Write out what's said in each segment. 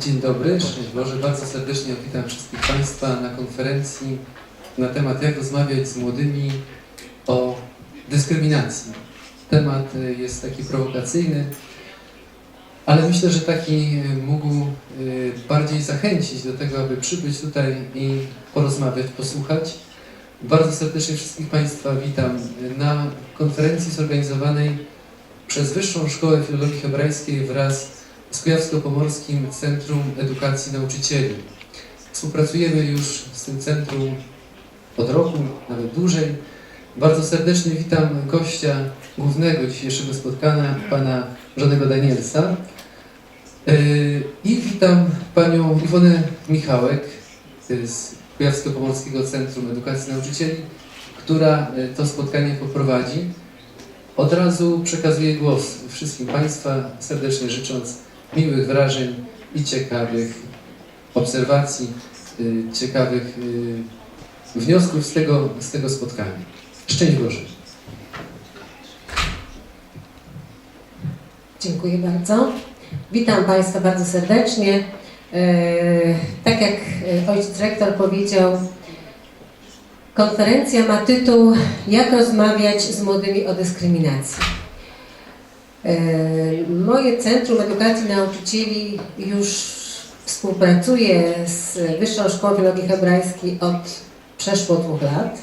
Dzień dobry, szczęść Boże. Bardzo serdecznie witam wszystkich Państwa na konferencji na temat jak rozmawiać z młodymi o dyskryminacji. Temat jest taki prowokacyjny, ale myślę, że taki mógł bardziej zachęcić do tego, aby przybyć tutaj i porozmawiać, posłuchać. Bardzo serdecznie wszystkich Państwa witam na konferencji zorganizowanej przez Wyższą Szkołę Filologii Hebrajskiej wraz z Kujawsko-Pomorskim Centrum Edukacji Nauczycieli. Współpracujemy już z tym centrum od roku, nawet dłużej. Bardzo serdecznie witam gościa głównego dzisiejszego spotkania, pana Jonny'ego Danielsa. I witam panią Iwonę Michałek z Kujawsko-Pomorskiego Centrum Edukacji Nauczycieli, która to spotkanie poprowadzi. Od razu przekazuję głos wszystkim Państwa, serdecznie życząc miłych wrażeń i ciekawych obserwacji, ciekawych wniosków z tego spotkania. Szczęść Boże. Dziękuję bardzo. Witam Państwa bardzo serdecznie. Tak jak ojciec rektor powiedział, konferencja ma tytuł „Jak rozmawiać z młodymi o dyskryminacji”. Moje Centrum Edukacji Nauczycieli już współpracuje z Wyższą Szkołą Filologii Hebrajskiej od przeszło 2 lat.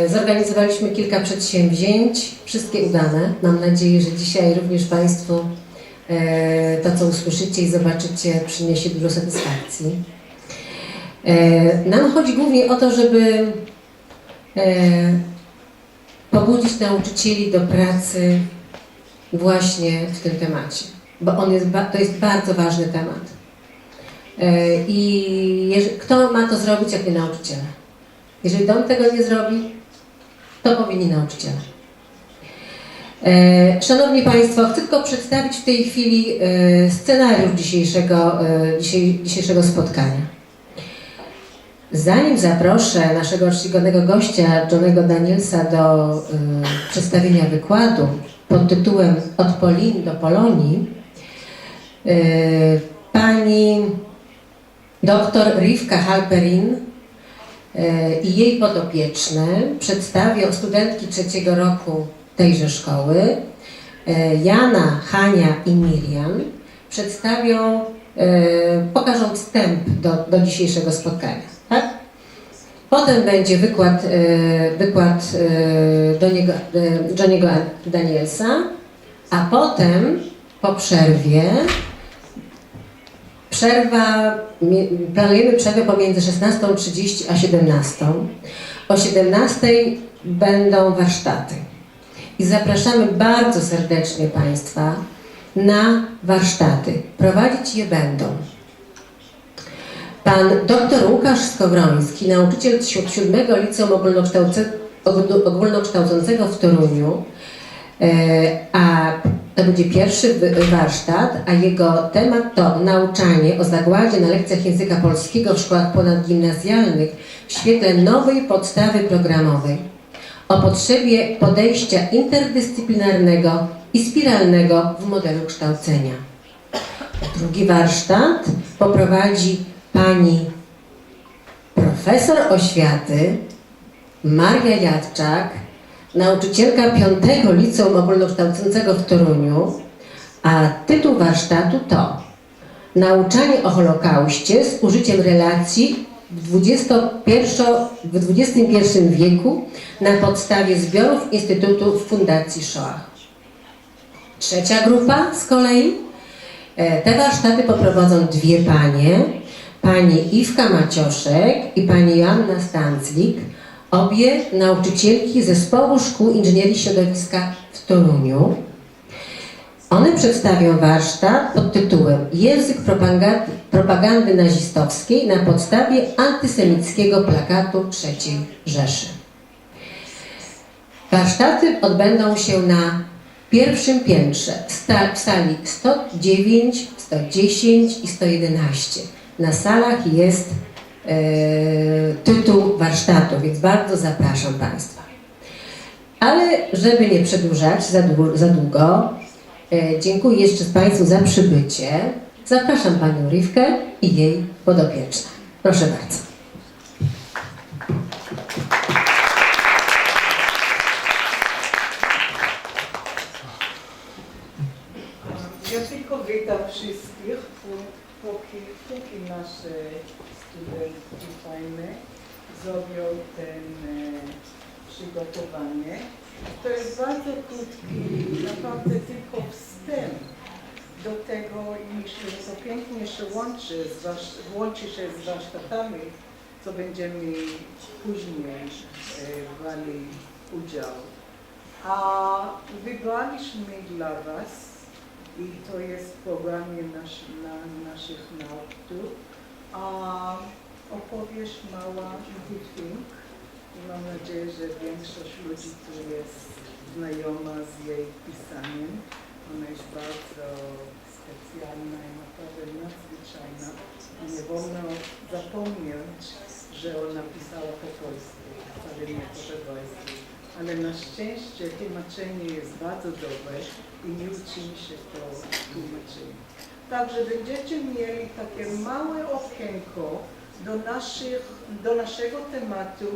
Zorganizowaliśmy kilka przedsięwzięć, wszystkie udane. Mam nadzieję, że dzisiaj również Państwu to, co usłyszycie i zobaczycie, przyniesie dużo satysfakcji. Nam chodzi głównie o to, żeby pobudzić nauczycieli do pracy właśnie w tym temacie, bo to jest bardzo ważny temat. I kto ma to zrobić, jak nie nauczyciele? Jeżeli dom tego nie zrobi, to powinni nauczyciele. Szanowni Państwo, chcę tylko przedstawić w tej chwili scenariusz dzisiejszego spotkania. Zanim zaproszę naszego czcigodnego gościa, Jonny'ego Danielsa, do przedstawienia wykładu pod tytułem „Od Polin do Polonii”, pani dr Rivka Halperin i jej podopieczne przedstawią, studentki 3. roku tejże szkoły, Jana, Hania i Miriam, pokażą wstęp do dzisiejszego spotkania. Tak? Potem będzie wykład Jonny'ego Danielsa, a potem po przerwie planujemy przerwę pomiędzy 16:30 a 17:00. O 17:00 będą warsztaty. I zapraszamy bardzo serdecznie Państwa na warsztaty. Prowadzić je będą pan dr Łukasz Skowroński, nauczyciel 7. Liceum Ogólnokształcącego w Toruniu, a to będzie pierwszy warsztat, a jego temat to nauczanie o zagładzie na lekcjach języka polskiego w szkołach ponadgimnazjalnych w świetle nowej podstawy programowej, o potrzebie podejścia interdyscyplinarnego i spiralnego w modelu kształcenia. Drugi warsztat poprowadzi pani profesor oświaty Maria Jadczak, nauczycielka 5. Liceum Ogólnokształcącego w Toruniu, a tytuł warsztatu to „Nauczanie o Holokauście z użyciem relacji w XXI wieku na podstawie zbiorów Instytutu Fundacji Shoah”. Trzecia grupa z kolei, te warsztaty poprowadzą 2 panie, pani Iwka Macioszek i pani Joanna Stanclik, obie nauczycielki Zespołu Szkół Inżynierii Środowiska w Toruniu. One przedstawią warsztat pod tytułem „Język propagandy nazistowskiej na podstawie antysemickiego plakatu III Rzeszy”. Warsztaty odbędą się na pierwszym piętrze w sali 109, 110 i 111. Na salach jest tytuł warsztatu, więc bardzo zapraszam Państwa. Ale żeby nie przedłużać za długo, dziękuję jeszcze Państwu za przybycie. Zapraszam Panią Rivkę i jej podopieczne. Proszę bardzo. Ja tylko witam wszystkich, póki nasze studentki fajne zrobią ten przygotowanie. To jest bardzo krótki, naprawdę tylko wstęp do tego i myślę, że to pięknie się łączy się z warsztatami, co będziemy później brali udział. A wybraliśmy dla Was, i to jest w programie naszych nauk tu, a opowieść mała briefing. Mam nadzieję, że większość ludzi tu jest znajoma z jej pisaniem. Ona jest bardzo specjalna i naprawdę nadzwyczajna. I nie wolno zapomnieć, że ona pisała po polsku, wcale nie po hebrajsku. Ale na szczęście tłumaczenie jest bardzo dobre i nie uczy mi się to tłumaczenie. Także będziecie mieli takie małe okienko do naszego tematu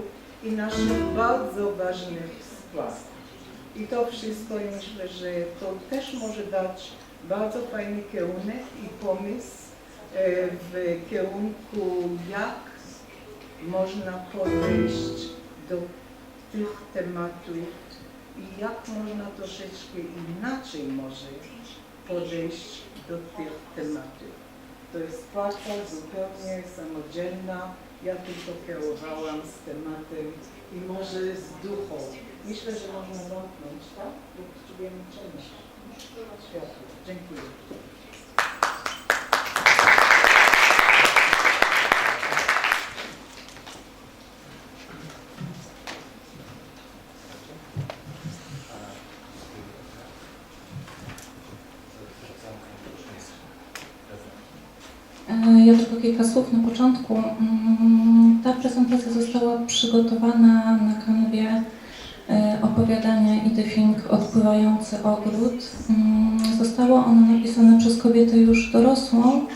i naszych bardzo ważnych spraw. I to wszystko i myślę, że to też może dać bardzo fajny kierunek i pomysł w kierunku, jak można podejść do tych tematów i jak można troszeczkę inaczej może podejść do tych tematów. To jest praca zupełnie samodzielna. Ja tylko kierowałam z tematem i może z duchą. Myślę, że można zamknąć, tak? Bo potrzebujemy część światła. Dziękuję. Ja tylko kilka słów na początku. Ta prezentacja została przygotowana na kanwie opowiadania i the Think Odpływający ogród. Zostało ono napisane przez kobietę już dorosłą,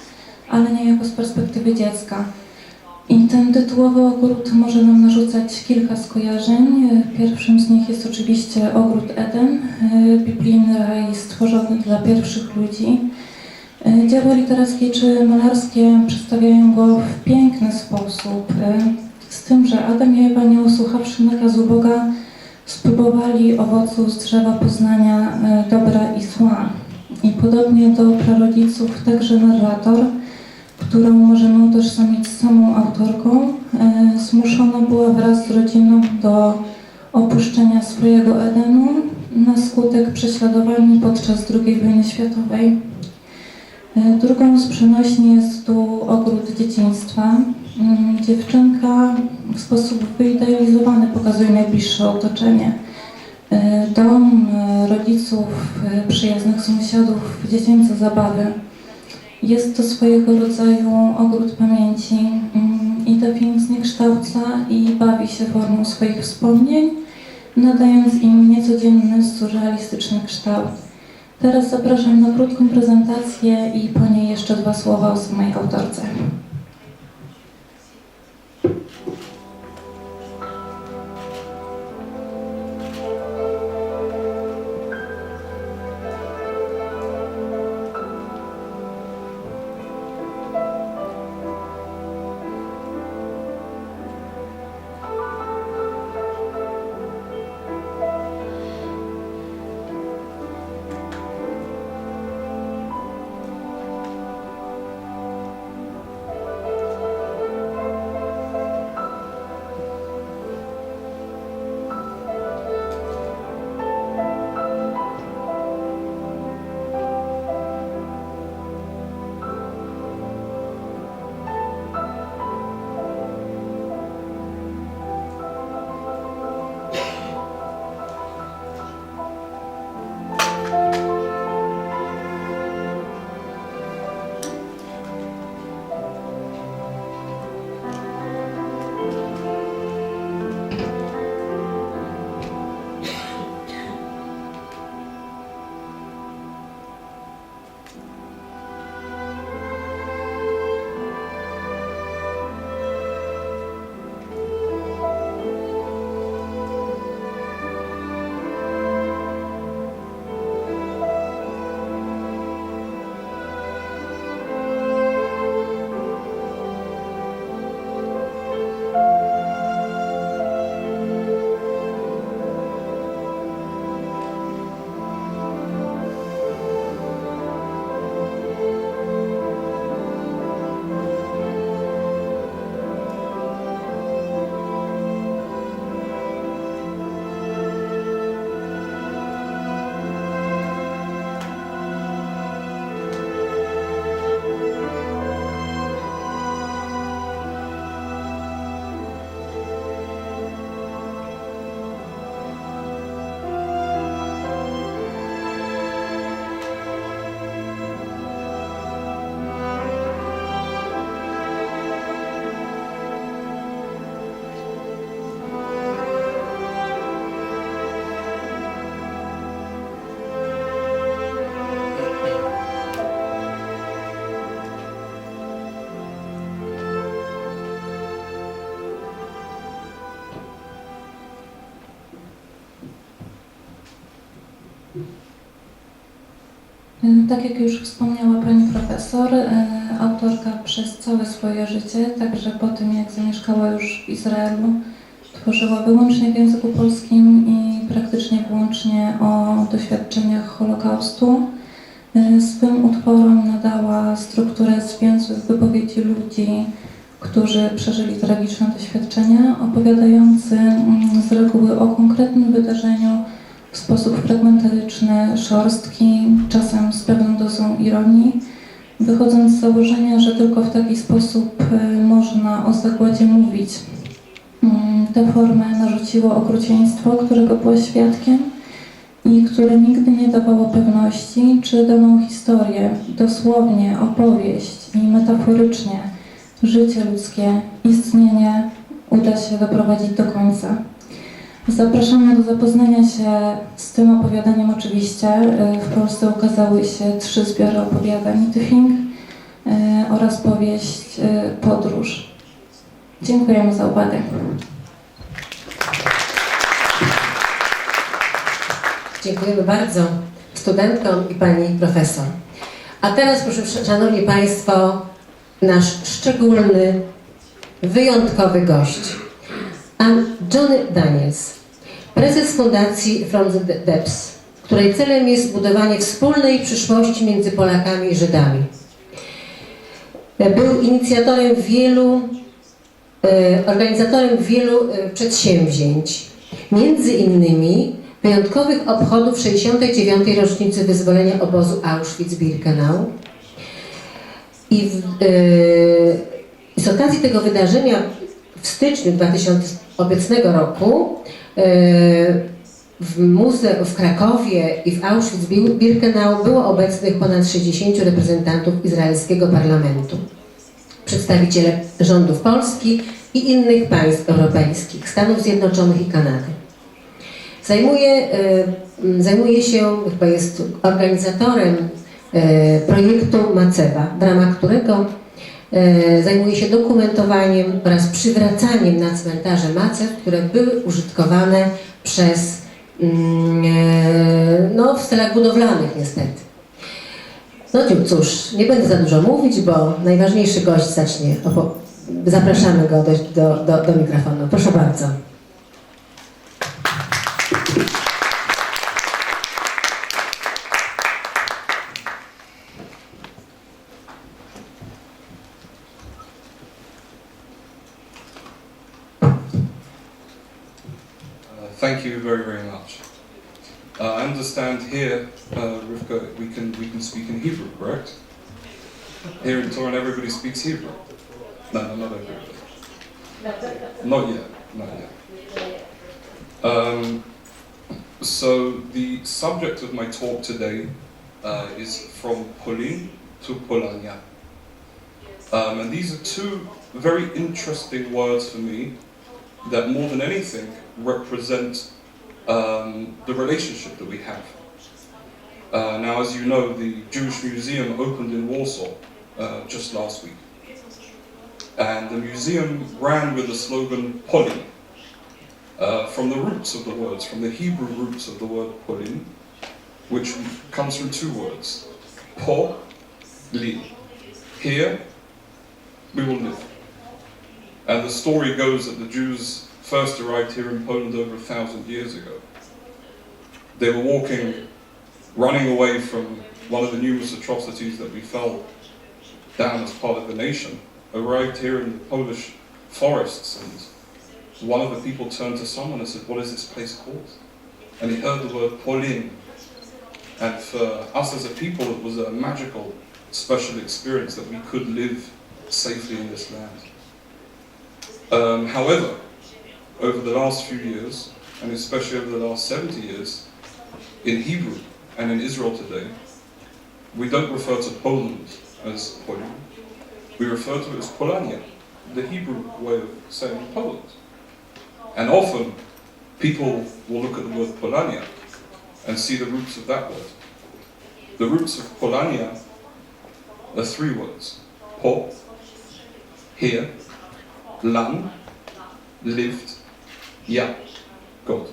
ale niejako z perspektywy dziecka. I ten tytułowy ogród może nam narzucać kilka skojarzeń. Pierwszym z nich jest oczywiście ogród Eden, biblijny raj stworzony dla pierwszych ludzi. Dzieła literackie czy malarskie przedstawiają go w piękny sposób, z tym, że Adam i Ewa, nie usłuchawszy nakazu Boga, spróbowali owoców z drzewa poznania dobra i zła. I podobnie do prarodziców także narrator, którą możemy utożsamić z samą autorką, zmuszona była wraz z rodziną do opuszczenia swojego Edenu na skutek prześladowań podczas II wojny światowej. Drugą z przenośni jest tu ogród dzieciństwa. Dziewczynka w sposób wyidealizowany pokazuje najbliższe otoczenie. Dom, rodziców, przyjaznych sąsiadów, dziecięce zabawy. Jest to swojego rodzaju ogród pamięci i the Think zniekształca i bawi się formą swoich wspomnień, nadając im niecodzienny, surrealistyczny kształt. Teraz zapraszam na krótką prezentację i po niej jeszcze 2 słowa o samej autorce. Tak jak już wspomniała pani profesor, autorka przez całe swoje życie, także po tym jak zamieszkała już w Izraelu, tworzyła wyłącznie w języku polskim i praktycznie wyłącznie o doświadczeniach Holokaustu. Swym utworom nadała strukturę zwięzłych wypowiedzi ludzi, którzy przeżyli tragiczne doświadczenia, opowiadający z reguły o konkretnym wydarzeniu w sposób fragmentaryczny, szorstki, czasem z pewną dozą ironii, wychodząc z założenia, że tylko w taki sposób można o zagładzie mówić. Tę formę narzuciło okrucieństwo, którego była świadkiem i które nigdy nie dawało pewności, czy daną historię, dosłownie opowieść i metaforycznie życie ludzkie, istnienie uda się doprowadzić do końca. Zapraszamy do zapoznania się z tym opowiadaniem oczywiście. W Polsce ukazały się 3 zbiory opowiadań Tyfing oraz powieść Podróż. Dziękujemy za uwagę. Dziękujemy bardzo studentkom i pani profesor. A teraz, proszę, szanowni państwo, nasz szczególny, wyjątkowy gość. Jonny Daniels, prezes fundacji From the Depths, której celem jest zbudowanie wspólnej przyszłości między Polakami i Żydami. Był inicjatorem organizatorem wielu przedsięwzięć, między innymi wyjątkowych obchodów 69. rocznicy wyzwolenia obozu Auschwitz-Birkenau. I z okazji tego wydarzenia w styczniu 2000 roku w Krakowie i w Auschwitz-Birkenau było obecnych ponad 60 reprezentantów izraelskiego parlamentu, przedstawiciele rządów Polski i innych państw europejskich, Stanów Zjednoczonych i Kanady. Zajmuje się, chyba jest organizatorem projektu Macewa, w ramach którego zajmuje się dokumentowaniem oraz przywracaniem na cmentarze macew, które były użytkowane przez, w celach budowlanych niestety. No cóż, nie będę za dużo mówić, bo najważniejszy gość zacznie. Zapraszamy go do mikrofonu. Proszę bardzo. Thank you very, very much. I understand here, Rivka, we can speak in Hebrew, correct? Here in Torah, everybody speaks Hebrew. No, not everybody. Not yet, not yet. So the subject of my talk today is from Polin to Polania. And these are 2 very interesting words for me that more than anything represent the relationship that we have. Now, as you know, the Jewish Museum opened in Warsaw just last week. And the museum ran with the slogan Polin, from the roots of the words, from the Hebrew roots of the word Polin, which comes from 2 words, Po, Li. Here, we will live. And the story goes that the Jews first arrived here in Poland over 1,000 years ago. They were running away from one of the numerous atrocities that we fell down as part of the nation, arrived here in the Polish forests, and one of the people turned to someone and said, "What is this place called?" And he heard the word Polin. And for us as a people, it was a magical, special experience that we could live safely in this land. However, over the last few years, and especially over the last 70 years, in Hebrew and in Israel today, we don't refer to Poland as Polin. We refer to it as Polania, the Hebrew way of saying Poland. And often, people will look at the word Polania and see the roots of that word. The roots of Polania are 3 words. Po, here, lan, lived, ja, God.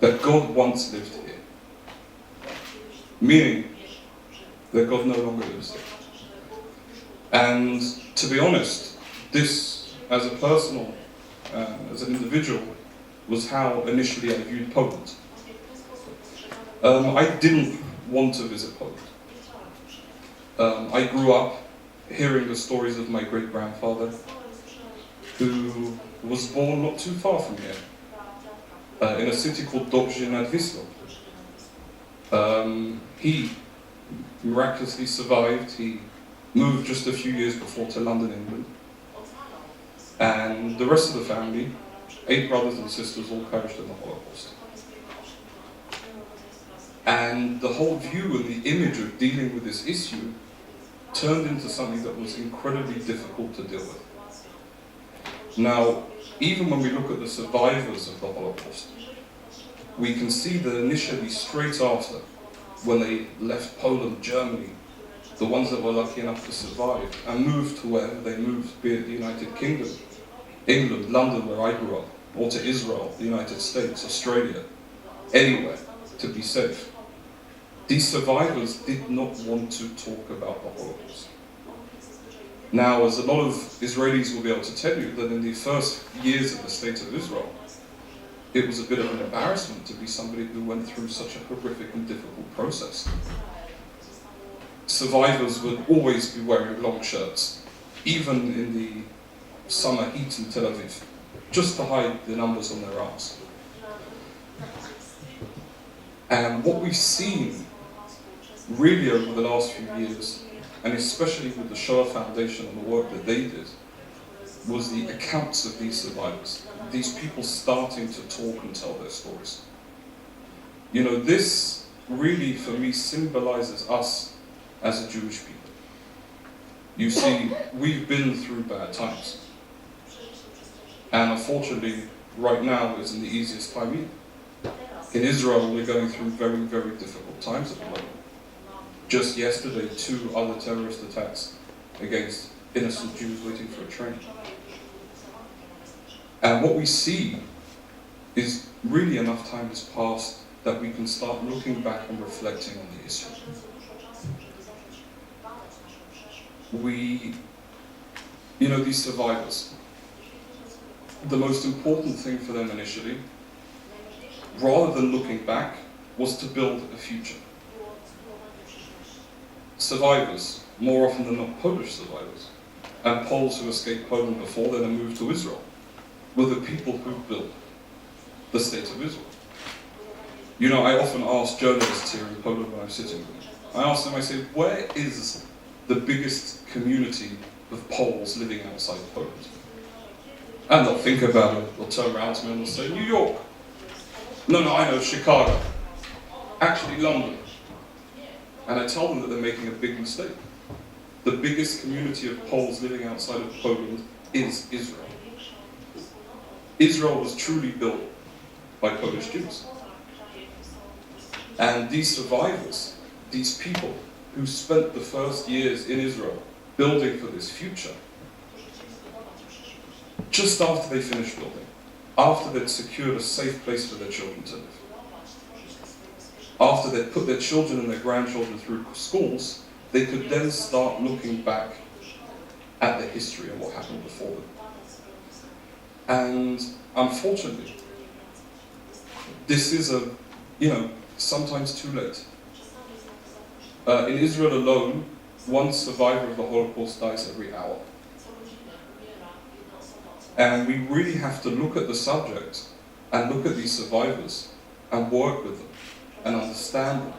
That God once lived here. meaning that God no longer lives there. And to be honest, this, as a personal, as an individual, was how initially I viewed Poland. I didn't want to visit Poland. I grew up hearing the stories of my great-grandfather, who was born not too far from here, in a city called Dobrzyn nad Wisłą. He miraculously survived. He moved just a few years before to London, England. And the rest of the family, 8 brothers and sisters, all perished in the Holocaust. And the whole view and the image of dealing with this issue turned into something that was incredibly difficult to deal with. Now, even when we look at the survivors of the Holocaust, we can see that initially, straight after, when they left Poland, Germany, the ones that were lucky enough to survive and moved to wherever they moved, be it the United Kingdom, England, London, where I grew up, or to Israel, the United States, Australia, anywhere to be safe. These survivors did not want to talk about the Holocaust. Now, as a lot of Israelis will be able to tell you, that in the first years of the State of Israel, it was a bit of an embarrassment to be somebody who went through such a horrific and difficult process. Survivors would always be wearing long shirts, even in the summer heat in Tel Aviv, just to hide the numbers on their arms. And what we've seen really over the last few years, and especially with the Shoah Foundation and the work that they did, was the accounts of these survivors, these people starting to talk and tell their stories. You know, this really, for me, symbolizes us as a Jewish people. You see, we've been through bad times. And unfortunately, right now isn't the easiest time either. In Israel, we're going through very, very difficult times at the moment. Just yesterday, 2 other terrorist attacks against innocent Jews waiting for a train. And what we see is really enough time has passed that we can start looking back and reflecting on the issue. These survivors, the most important thing for them initially, rather than looking back, was to build a future. Survivors, more often than not Polish survivors, and Poles who escaped Poland before then and moved to Israel, were the people who built the State of Israel. You know, I often ask journalists here in Poland when I'm sitting with them, I ask them, I say, where is the biggest community of Poles living outside Poland? And they'll think about it, they'll turn around to me and they'll say, New York. No, I know, Chicago. Actually, London. And I tell them that they're making a big mistake. The biggest community of Poles living outside of Poland is Israel. Israel was truly built by Polish Jews. And these survivors, these people who spent the first years in Israel building for this future, just after they finished building, after they'd secured a safe place for their children to live, after they'd put their children and their grandchildren through schools, they could then start looking back at the history and what happened before them. And unfortunately, this is sometimes too late. In Israel alone, 1 survivor of the Holocaust dies every hour. And we really have to look at the subject and look at these survivors and work with them and understand them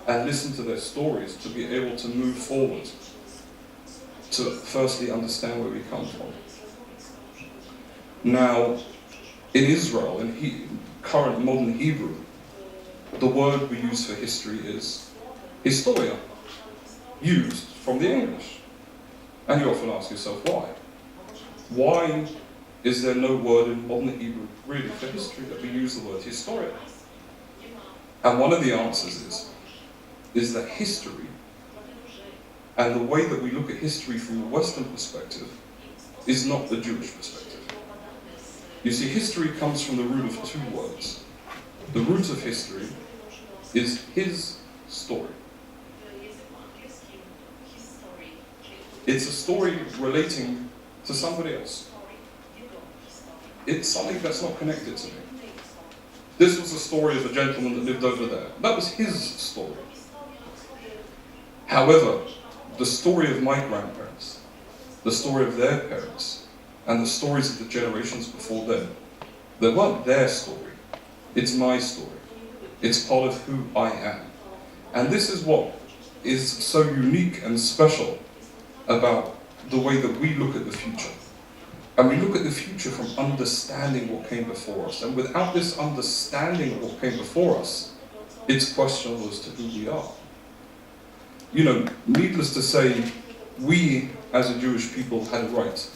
and listen to their stories to be able to move forward, to firstly understand where we come from. Now, in Israel, in current modern Hebrew, the word we use for history is historia, used from the English. And you often ask yourself, why? Why is there no word in modern Hebrew really for history that we use the word historia? And one of the answers is that history, and the way that we look at history from a Western perspective, is not the Jewish perspective. You see, history comes from the root of 2 words. The root of history is his story. It's a story relating to somebody else. It's something that's not connected to me. This was the story of a gentleman that lived over there. That was his story. However, the story of my grandparents, the story of their parents, and the stories of the generations before them, they weren't their story. It's my story. It's part of who I am. And this is what is so unique and special about the way that we look at the future. And we look at the future from understanding what came before us. And without this understanding of what came before us, it's questionable as to who we are. You know, needless to say, we as a Jewish people had a right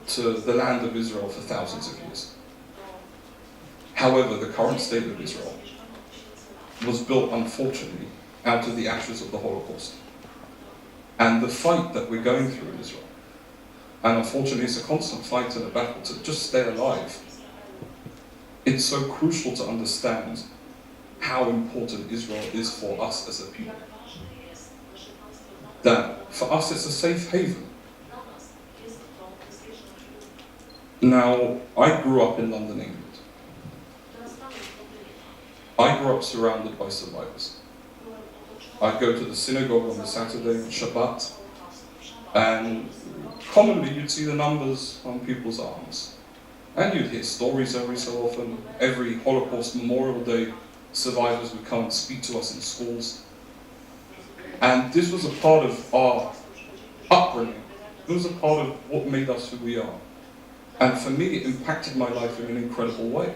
to the land of Israel for thousands of years. However, the current state of Israel was built, unfortunately, out of the ashes of the Holocaust. And the fight that we're going through in Israel, and unfortunately it's a constant fight and a battle to just stay alive, it's so crucial to understand how important Israel is for us as a people. That for us it's a safe haven. Now, I grew up in London, England. I grew up surrounded by survivors. I'd go to the synagogue on the Saturday, on Shabbat, and commonly you'd see the numbers on people's arms. And you'd hear stories every so often. Every Holocaust Memorial Day, survivors would come and speak to us in schools. And this was a part of our upbringing. It was a part of what made us who we are. And for me, it impacted my life in an incredible way.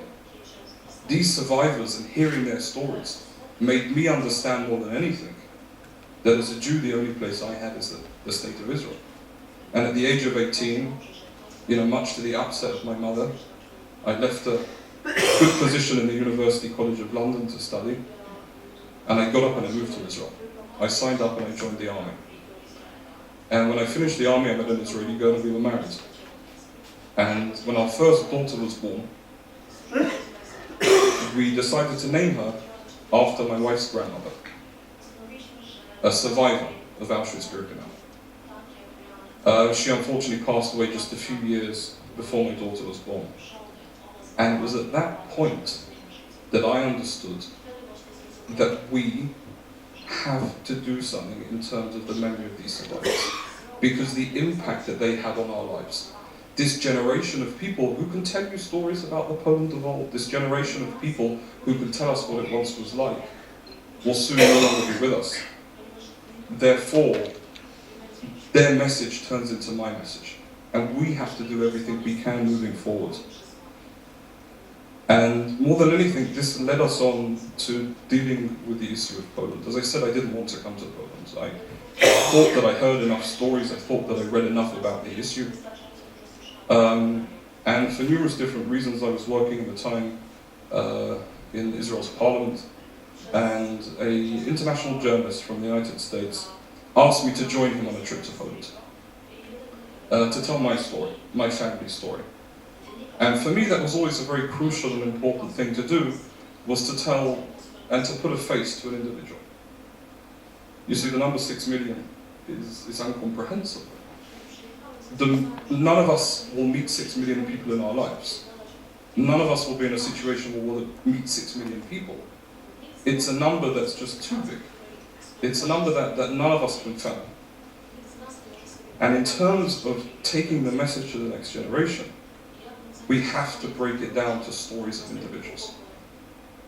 These survivors and hearing their stories made me understand more than anything that as a Jew, the only place I had is the state of Israel. And at the age of 18, you know, much to the upset of my mother, I left a good position in the University College of London to study, and I got up and I moved to Israel. I signed up and I joined the army. And when I finished the army, I met an Israeli girl and we were married. And when our first daughter was born, we decided to name her after my wife's grandmother, a survivor of Auschwitz-Birkenau. She unfortunately passed away just a few years before my daughter was born. And it was at that point that I understood that we have to do something in terms of the memory of these survivors, because the impact that they had on our lives. This generation of people who can tell you stories about the Poland of old, this generation of people who can tell us what it once was like, will soon no longer be with us. Therefore, their message turns into my message, and we have to do everything we can moving forward. And more than anything, this led us on to dealing with the issue of Poland. As I said, I didn't want to come to Poland. I thought that I heard enough stories, I thought that I read enough about the issue. And for numerous different reasons, I was working at the time in Israel's parliament, and an international journalist from the United States asked me to join him on a trip to Poland to tell my story, my family's story. And for me, that was always a very crucial and important thing to do, was to tell and to put a face to an individual. You see, the number 6 million is incomprehensible. None of us will meet 6 million people in our lives. None of us will be in a situation where we'll meet 6 million people. It's a number that's just too big. It's a number that none of us can fathom. And in terms of taking the message to the next generation, we have to break it down to stories of individuals.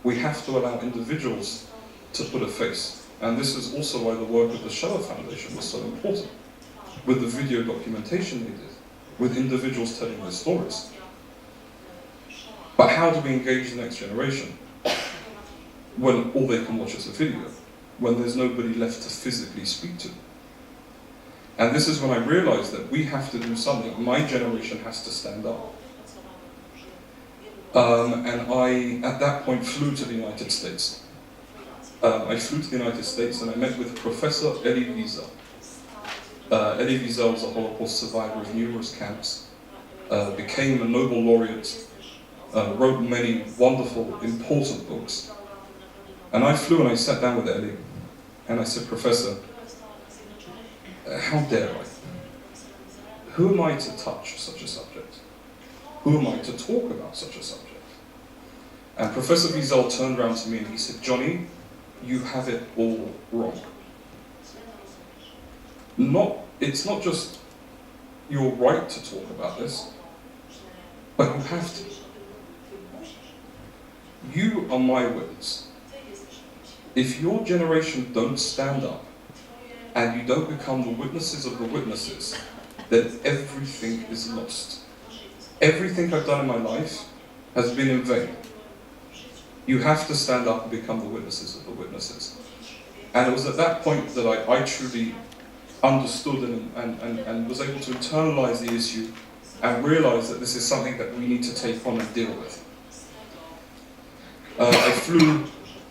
We have to allow individuals to put a face. And this is also why the work of the Shoah Foundation was so important, with the video documentation they did, with individuals telling their stories. But how do we engage the next generation when all they can watch is a video, when there's nobody left to physically speak to? And this is when I realized that we have to do something. My generation has to stand up. And I, at that point, flew to the United States. I flew to the United States and I met with Professor Elie Wiesel. Elie Wiesel was a Holocaust survivor of numerous camps, became a Nobel laureate, wrote many wonderful, important books. And I flew and I sat down with Elie, And I said, Professor, how dare I? Who am I to touch such a subject? Who am I to talk about such a subject? And Professor Wiesel turned around to me and he said, Jonny, you have it all wrong. It's not just your right to talk about this, but you have to. You are my witness. If your generation don't stand up and you don't become the witnesses of the witnesses, then everything is lost. Everything I've done in my life has been in vain. You have to stand up and become the witnesses of the witnesses. And it was at that point that I truly understood and was able to internalize the issue and realize that this is something that we need to take on and deal with. I flew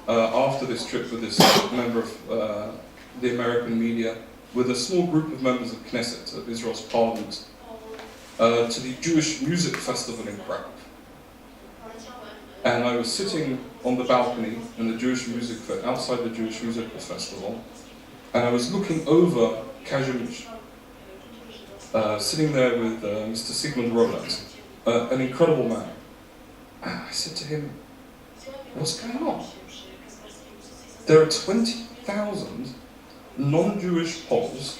after this trip with this member of the American media with a small group of members of Knesset, of Israel's parliament, to the Jewish Music Festival in Prague. And I was sitting on the balcony in the outside the Jewish Music Festival, and I was looking over Kazimierz, sitting there with Mr. Sigmund Roland, an incredible man. And I said to him, what's going on? There are 20,000 non-Jewish Poles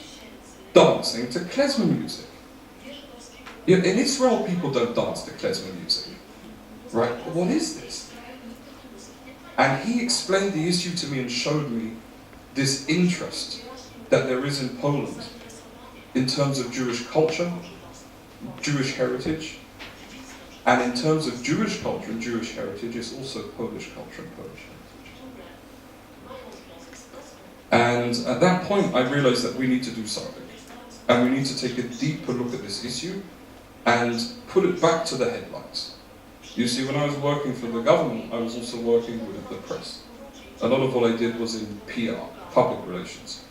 dancing to klezmer music. In Israel, people don't dance to klezmer music. Right, but what is this? And he explained the issue to me and showed me this interest that there is in Poland in terms of Jewish culture, Jewish heritage, and in terms of Jewish culture and Jewish heritage, it's also Polish culture and Polish heritage. And at that point, I realized that we need to do something. And we need to take a deeper look at this issue and put it back to the headlines. You see, when I was working for the government, I was also working with the press. A lot of what I did was in PR, public relations.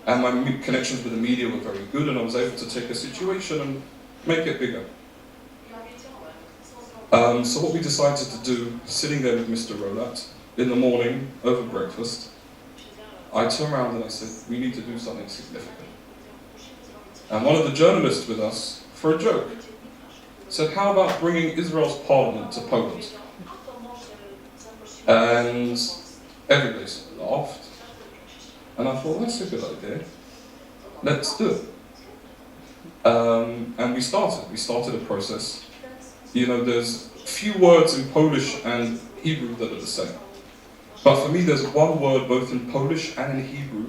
And my connections with the media were very good, and I was able to take a situation and make it bigger. So what we decided to do, sitting there with Mr. Rolat in the morning over breakfast, I turned around and I said, we need to do something significant. And one of the journalists with us, for a joke, said, how about bringing Israel's parliament to Poland? And everybody laughed. And I thought, that's a good idea. Let's do it. And we started a process. You know, there's few words in Polish and Hebrew that are the same. But for me, there's one word both in Polish and in Hebrew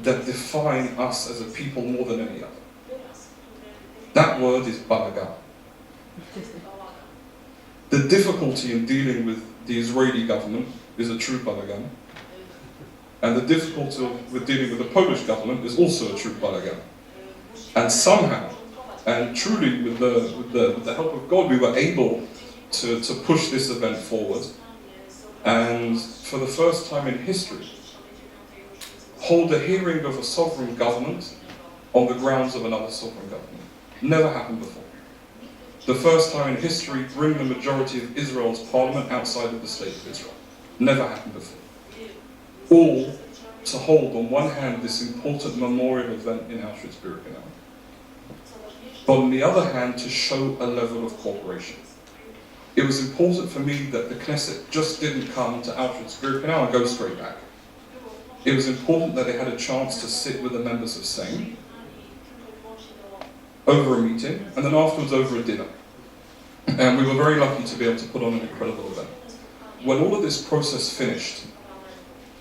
that define us as a people more than any other. That word is balagan. The difficulty in dealing with the Israeli government is a true balagan. And the difficulty with dealing with the Polish government is also a true balagan. And somehow, and truly with the help of God, we were able to push this event forward. And for the first time in history, hold a hearing of a sovereign government on the grounds of another sovereign government. Never happened before. The first time in history, bring the majority of Israel's parliament outside of the state of Israel. Never happened before. All to hold on one hand this important memorial event in Auschwitz-Birkenau, but on the other hand to show a level of cooperation. It was important for me that the Knesset just didn't come to Auschwitz-Birkenau and go straight back. It was important that they had a chance to sit with the members of Sejm over a meeting, and then afterwards over a dinner. And we were very lucky to be able to put on an incredible event. When all of this process finished,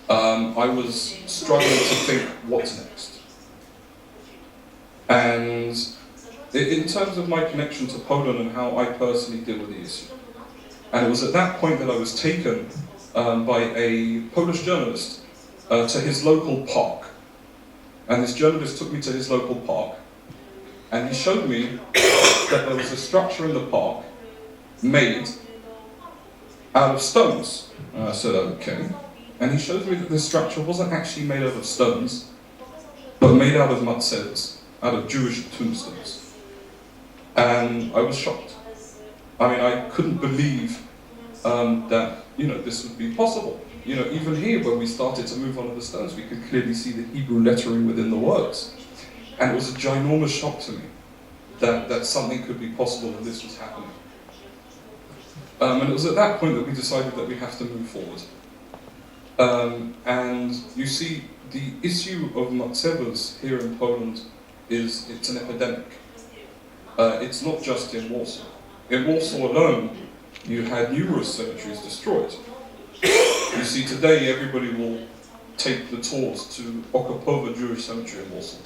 I was struggling to think, what's next? And in terms of my connection to Poland and how I personally deal with the issue. And it was at that point that I was taken by a Polish journalist to his local park. And this journalist took me to his local park, and he showed me that there was a structure in the park made out of stones. And I said, okay. And he showed me that this structure wasn't actually made out of stones, but made out of matzeles, out of Jewish tombstones. And I was shocked. I mean, I couldn't believe that this would be possible. Even here, when we started to move onto the stones, we could clearly see the Hebrew lettering within the words. And it was a ginormous shock to me that something could be possible and this was happening. And it was at that point that we decided that we have to move forward. And you see, the issue of matzevas here in Poland it's an epidemic. It's not just in Warsaw. In Warsaw alone, you had numerous cemeteries destroyed. You see, today everybody will take the tours to Okopowa Jewish Cemetery in Warsaw,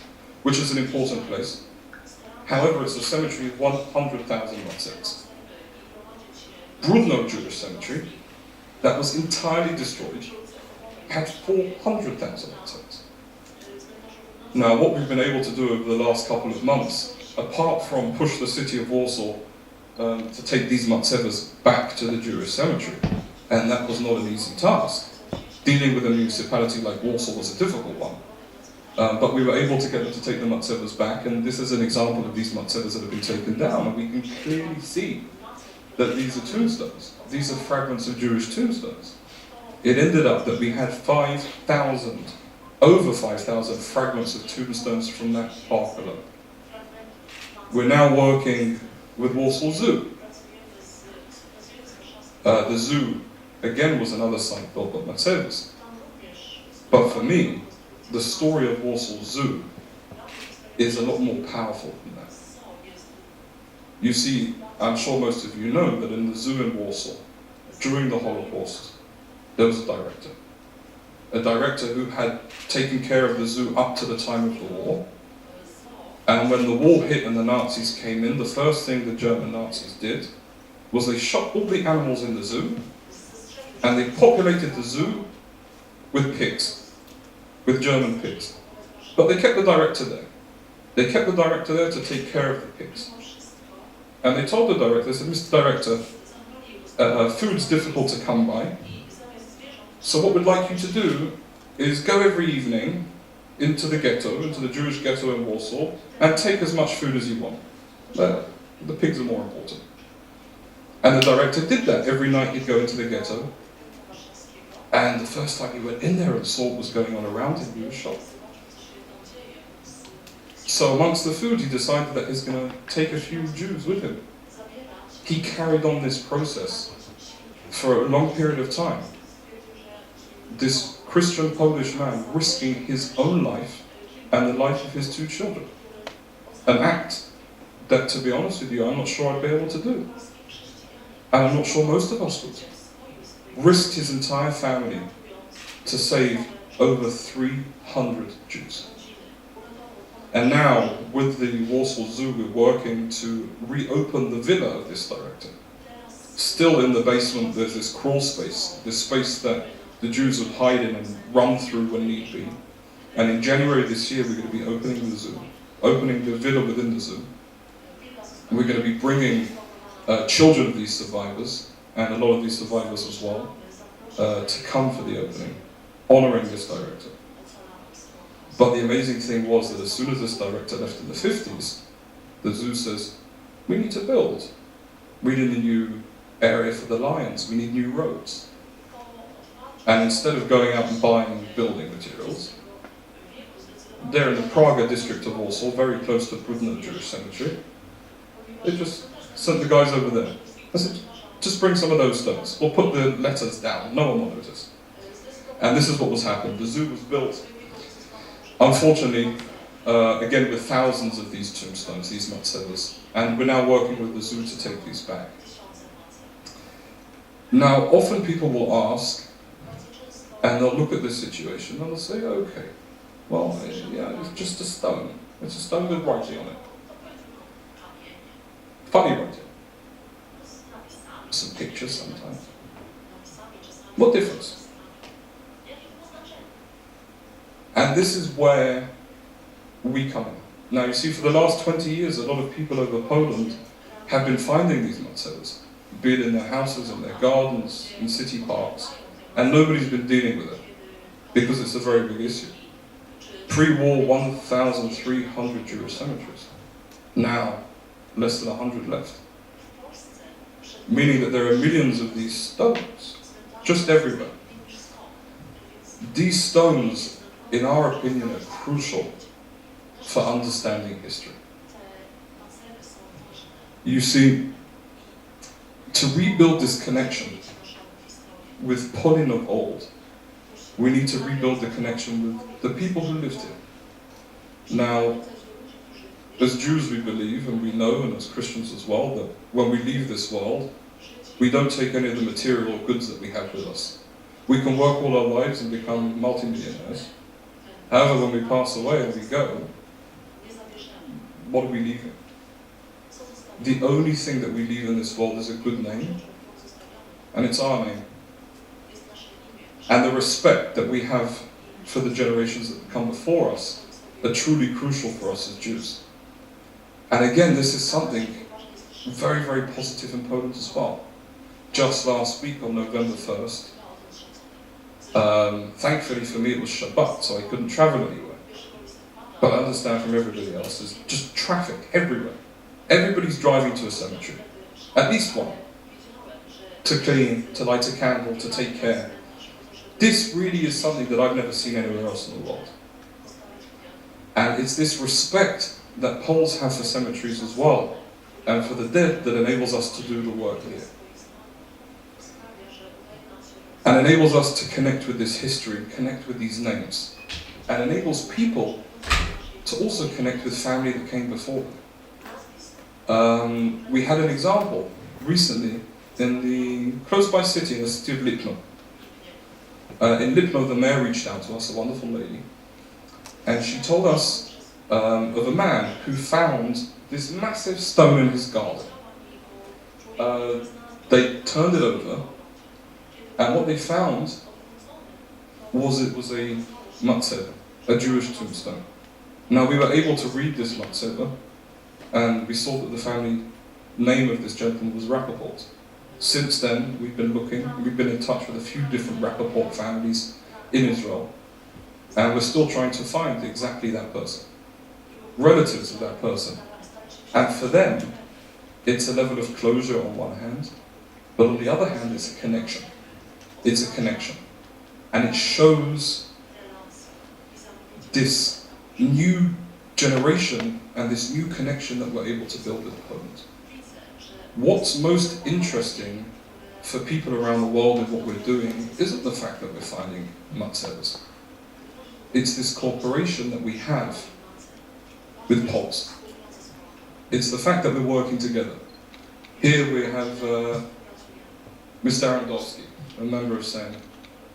which is an important place. However, it's a cemetery of 100,000 matzevas. Brudno Jewish Cemetery, that was entirely destroyed, had 400,000 matzevas. Now, what we've been able to do over the last couple of months, apart from push the city of Warsaw to take these matzevas back to the Jewish cemetery, and that was not an easy task. Dealing with a municipality like Warsaw was a difficult one. But we were able to get them to take the matzevas back, and this is an example of these matzevas that have been taken down, and we can clearly see that these are tombstones. These are fragments of Jewish tombstones. It ended up that we had over 5,000 fragments of tombstones from that park alone. We're now working with Warsaw Zoo. The zoo, again, was another site built by matzevas. But for me, the story of Warsaw Zoo is a lot more powerful than that. You see, I'm sure most of you know that in the zoo in Warsaw, during the Holocaust, there was a director who had taken care of the zoo up to the time of the war. And when the war hit and the Nazis came in, the first thing the German Nazis did was they shot all the animals in the zoo, and they populated the zoo with pigs, with German pigs. But they kept the director there. They kept the director there to take care of the pigs. And they told the director, they said, Mr. Director, food's difficult to come by, so what we'd like you to do is go every evening into the ghetto, into the Jewish ghetto in Warsaw, and take as much food as you want. But the pigs are more important. And the director did that. Every night he'd go into the ghetto, and the first time he went in there and saw what was going on around him, he was shocked. So amongst the food, he decided that he's going to take a few Jews with him. He carried on this process for a long period of time. This Christian Polish man risking his own life and the life of his two children. An act that, to be honest with you, I'm not sure I'd be able to do. And I'm not sure most of us would. Risked his entire family to save over 300 Jews. And now, with the Warsaw Zoo, we're working to reopen the villa of this director. Still in the basement, there's this crawl space, this space that the Jews would hide in and run through when need be. And in January this year, we're going to be opening the zoo, opening the villa within the zoo. And we're going to be bringing children of these survivors, and a lot of these survivors as well, to come for the opening, honouring this director. But the amazing thing was that as soon as this director left in the 50s, the zoo says, we need to build. We need a new area for the lions, we need new roads. And instead of going out and buying building materials, they're in the Praga district of Warsaw, very close to Brudno Jewish Cemetery. They just sent the guys over there. I said, just bring some of those stones. We'll put the letters down, no one will notice. And this is what was happened. The zoo was built, unfortunately, again with thousands of these tombstones, these matzevas, and we're now working with the zoo to take these back. Now, often people will ask, and they'll look at this situation and they'll say, okay, well, yeah, it's just a stone. It's a stone with writing on it. Funny writing. Some pictures sometimes. What difference? And this is where we come in. Now you see, for the last 20 years, a lot of people over Poland have been finding these matzevas, be it in their houses, in their gardens, in city parks, and nobody's been dealing with it, because it's a very big issue. Pre-war, 1,300 Jewish cemeteries. Now, less than 100 left. Meaning that there are millions of these stones just everywhere. These stones, in our opinion, are crucial for understanding history. You see, to rebuild this connection with Polin of old, we need to rebuild the connection with the people who lived here. Now, as Jews we believe, and we know, and as Christians as well, that when we leave this world, we don't take any of the material goods that we have with us. We can work all our lives and become multimillionaires. However, when we pass away and we go, what are we leaving? The only thing that we leave in this world is a good name, and it's our name. And the respect that we have for the generations that come before us are truly crucial for us as Jews. And again, this is something very, very positive in Poland as well. Just last week on November 1st, thankfully for me it was Shabbat, so I couldn't travel anywhere. But I understand from everybody else, there's just traffic everywhere. Everybody's driving to a cemetery, at least one, to clean, to light a candle, to take care. This really is something that I've never seen anywhere else in the world. And it's this respect that Poles have for cemeteries as well, and for the dead, that enables us to do the work here. And enables us to connect with this history, connect with these names, and enables people to also connect with family that came before them. We had an example recently in the close-by city, in the city of Lipno. In Lipno, the mayor reached out to us, a wonderful lady, and she told us of a man who found this massive stone in his garden. They turned it over, and what they found was it was a matzeva, a Jewish tombstone. Now we were able to read this matzeva, and we saw that the family name of this gentleman was Rappaport. Since then, we've been in touch with a few different Rappaport families in Israel, and we're still trying to find exactly that person, relatives of that person. And for them, it's a level of closure on one hand, but on the other hand, it's a connection. It's a connection. And it shows this new generation and this new connection that we're able to build with Poland. What's most interesting for people around the world in what we're doing isn't the fact that we're finding matzevas. It's this cooperation that we have with Poles. It's the fact that we're working together. Here we have Mr. Arendowski, a member of Sejm,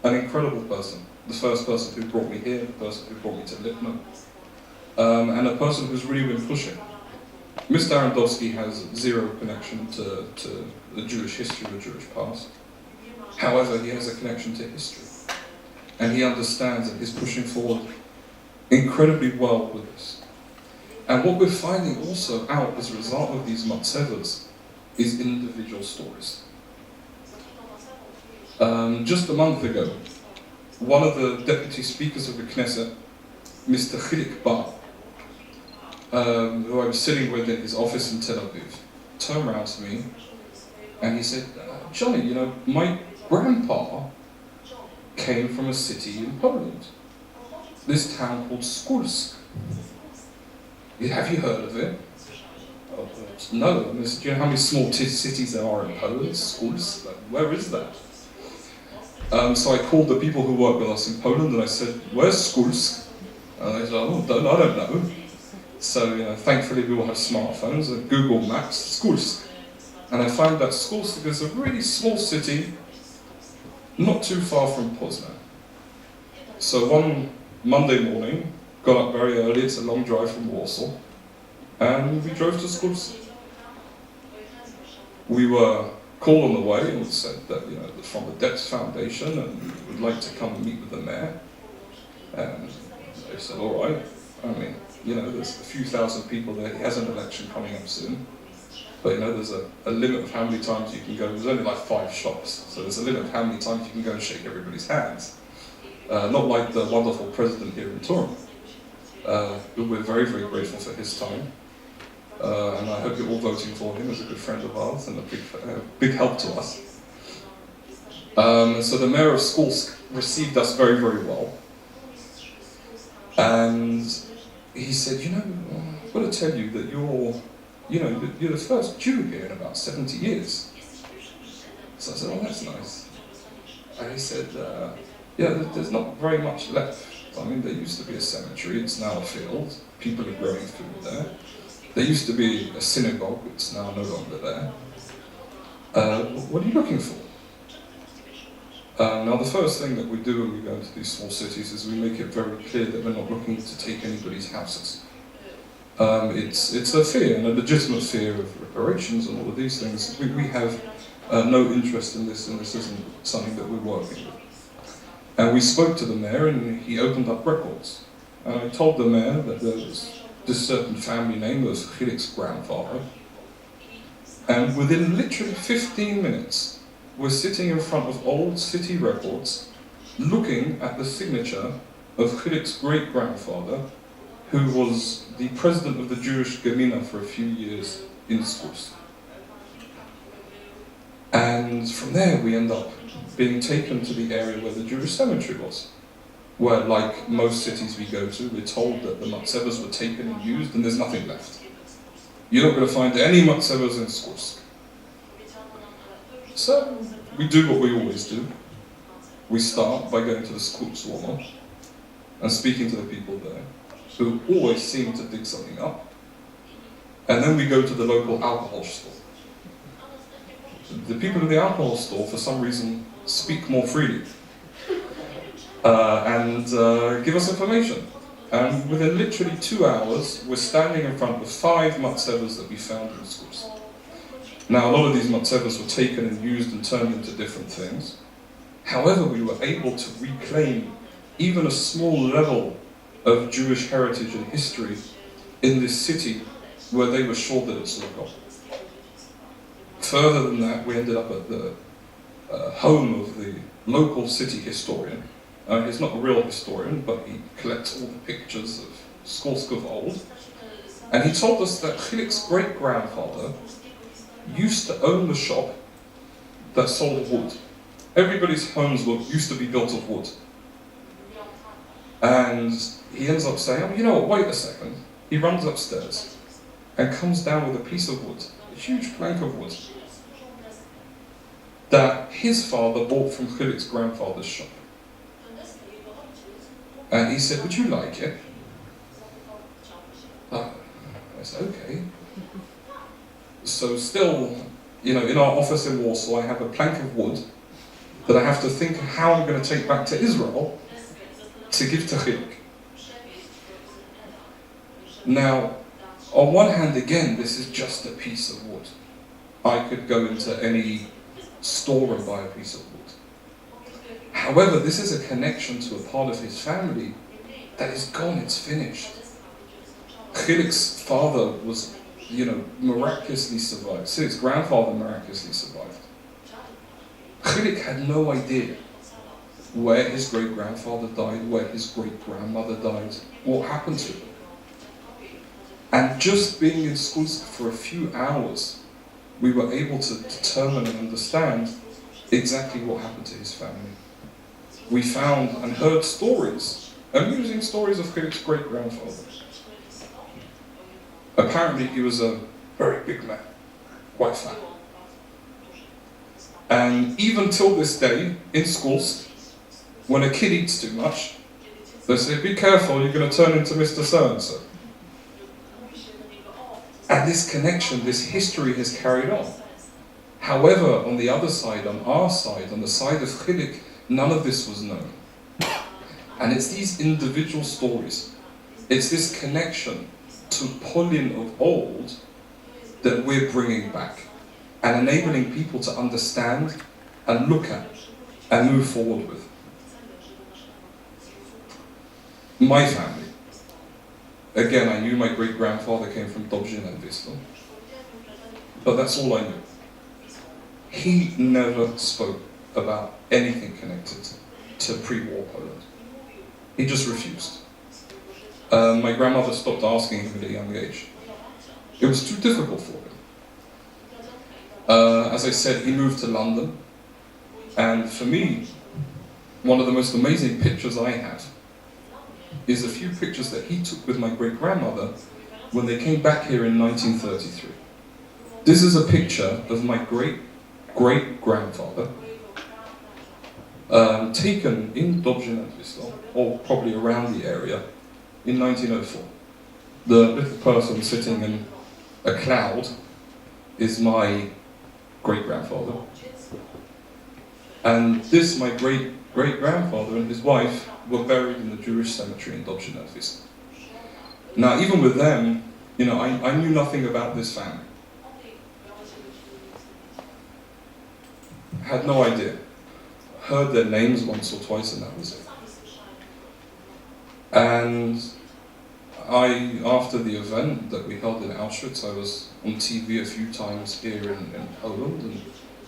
an incredible person, the first person who brought me here, the person who brought me to Lipno, and a person who's really been pushing. Mr. Arendowski has zero connection to the Jewish history or Jewish past. However, he has a connection to history. And he understands and is pushing forward incredibly well with this. And what we're finding also out as a result of these matzevas is individual stories. Just a month ago, one of the deputy speakers of the Knesset, Mr. Chilik Bar, who I was sitting with in his office in Tel Aviv, turned around to me and he said, Jonny, you know, my grandpa came from a city in Poland, this town called Skulsk. Have you heard of it? Oh, no. I said, do you know how many small cities there are in Poland? Skulsk? Where is that? So I called the people who work with us in Poland and I said, where's Skulsk? And they said, oh, I don't know. So, you know, thankfully we all have smartphones and Google Maps, Skulsk. And I found that Skulsk is a really small city, not too far from Poznan. So one Monday morning, got up very early, it's a long drive from Warsaw, and we drove to Skulsk. We were called on the way and said that, you know, from the Debts Foundation and we would like to come and meet with the mayor. And they said, all right. I mean, you know, there's a few thousand people there, he has an election coming up soon. But you know, there's a limit of how many times you can go, there's only like 5 shops, so there's a limit of how many times you can go and shake everybody's hands. Not like the wonderful president here in Turin. We're very, very grateful for his time. And I hope you're all voting for him as a good friend of ours and a big help to us. So the mayor of Skulsk received us very, very well. And he said, you know, I've got to tell you that you're the first Jew here in about 70 years. So I said, oh, that's nice. And he said, yeah, there's not very much left. I mean, there used to be a cemetery, it's now a field. People are growing food there. There used to be a synagogue, it's now no longer there. What are you looking for? Now, the first thing that we do when we go into these small cities is we make it very clear that we're not looking to take anybody's houses. It's a fear, and a legitimate fear of reparations and all of these things. We have no interest in this, and this isn't something that we're working with. And we spoke to the mayor, and he opened up records. And I told the mayor that there was this certain family name was Chilik's grandfather. And within literally 15 minutes, we're sitting in front of old city records, looking at the signature of Chilik's great-grandfather, who was the president of the Jewish Gemina for a few years in Skulsk. And from there we end up being taken to the area where the Jewish cemetery was, where, like most cities we go to, we're told that the matzevas were taken and used and there's nothing left. You're not going to find any matzevas in Skulsk. So we do what we always do. We start by going to the Skulsk Warmer and speaking to the people there, who always seem to dig something up. And then we go to the local alcohol store. The people in the alcohol store, for some reason, speak more freely and give us information. And within literally 2 hours, we're standing in front of 5 matzevas that we found in schools. Now, a lot of these matzevas were taken and used and turned into different things. However, we were able to reclaim even a small level of Jewish heritage and history in this city where they were sure that it's all gone. Further than that, we ended up at the home of the local city historian. He's not a real historian, but he collects all the pictures of Skulsk of old. And he told us that Chilik's great-grandfather used to own the shop that sold wood. Everybody's homes used to be built of wood. And he ends up saying, oh, you know what, wait a second. He runs upstairs and comes down with a piece of wood, a huge plank of wood, that his father bought from Chilik's grandfather's shop. And he said, would you like it? I said, okay. So still, in our office in Warsaw, I have a plank of wood that I have to think how I'm going to take back to Israel to give to Chilik. Now, on one hand, again, this is just a piece of wood. I could go into any store and buy a piece of wood. However, this is a connection to a part of his family that is gone, it's finished. Chilik's father was, miraculously survived. Chilik's grandfather miraculously survived. Chilik had no idea where his great-grandfather died, where his great-grandmother died, what happened to them. And just being in Skulsk for a few hours, we were able to determine and understand exactly what happened to his family. We found and heard stories, amusing stories of Chilik's great-grandfather. Apparently he was a very big man, quite fat. And even till this day, in Skulsk, when a kid eats too much, they say, be careful, you're going to turn into Mr. So-and-so. And this connection, this history has carried on. However, on the other side, on our side, on the side of Chilik, none of this was known. And it's these individual stories, it's this connection to Polin of old that we're bringing back and enabling people to understand and look at and move forward with. My family. Again, I knew my great-grandfather came from Dobrzyn and Wisła, but that's all I knew. He never spoke about anything connected to pre-war Poland. He just refused. My grandmother stopped asking him at a young age. It was too difficult for him. As I said, he moved to London. And for me, one of the most amazing pictures I have is a few pictures that he took with my great-grandmother when they came back here in 1933. This is a picture of my great-great-grandfather taken in Dobrze nad Wisłą, or probably around the area, in 1904. The little person sitting in a cloud is my great-grandfather. And this, my great-great-grandfather and his wife were buried in the Jewish cemetery in Dobrze nad Wisłą. Now, even with them, you know, I knew nothing about this family. Had no idea. Heard their names once or twice and that was it. And after the event that we held in Auschwitz, I was on TV a few times here in Poland, and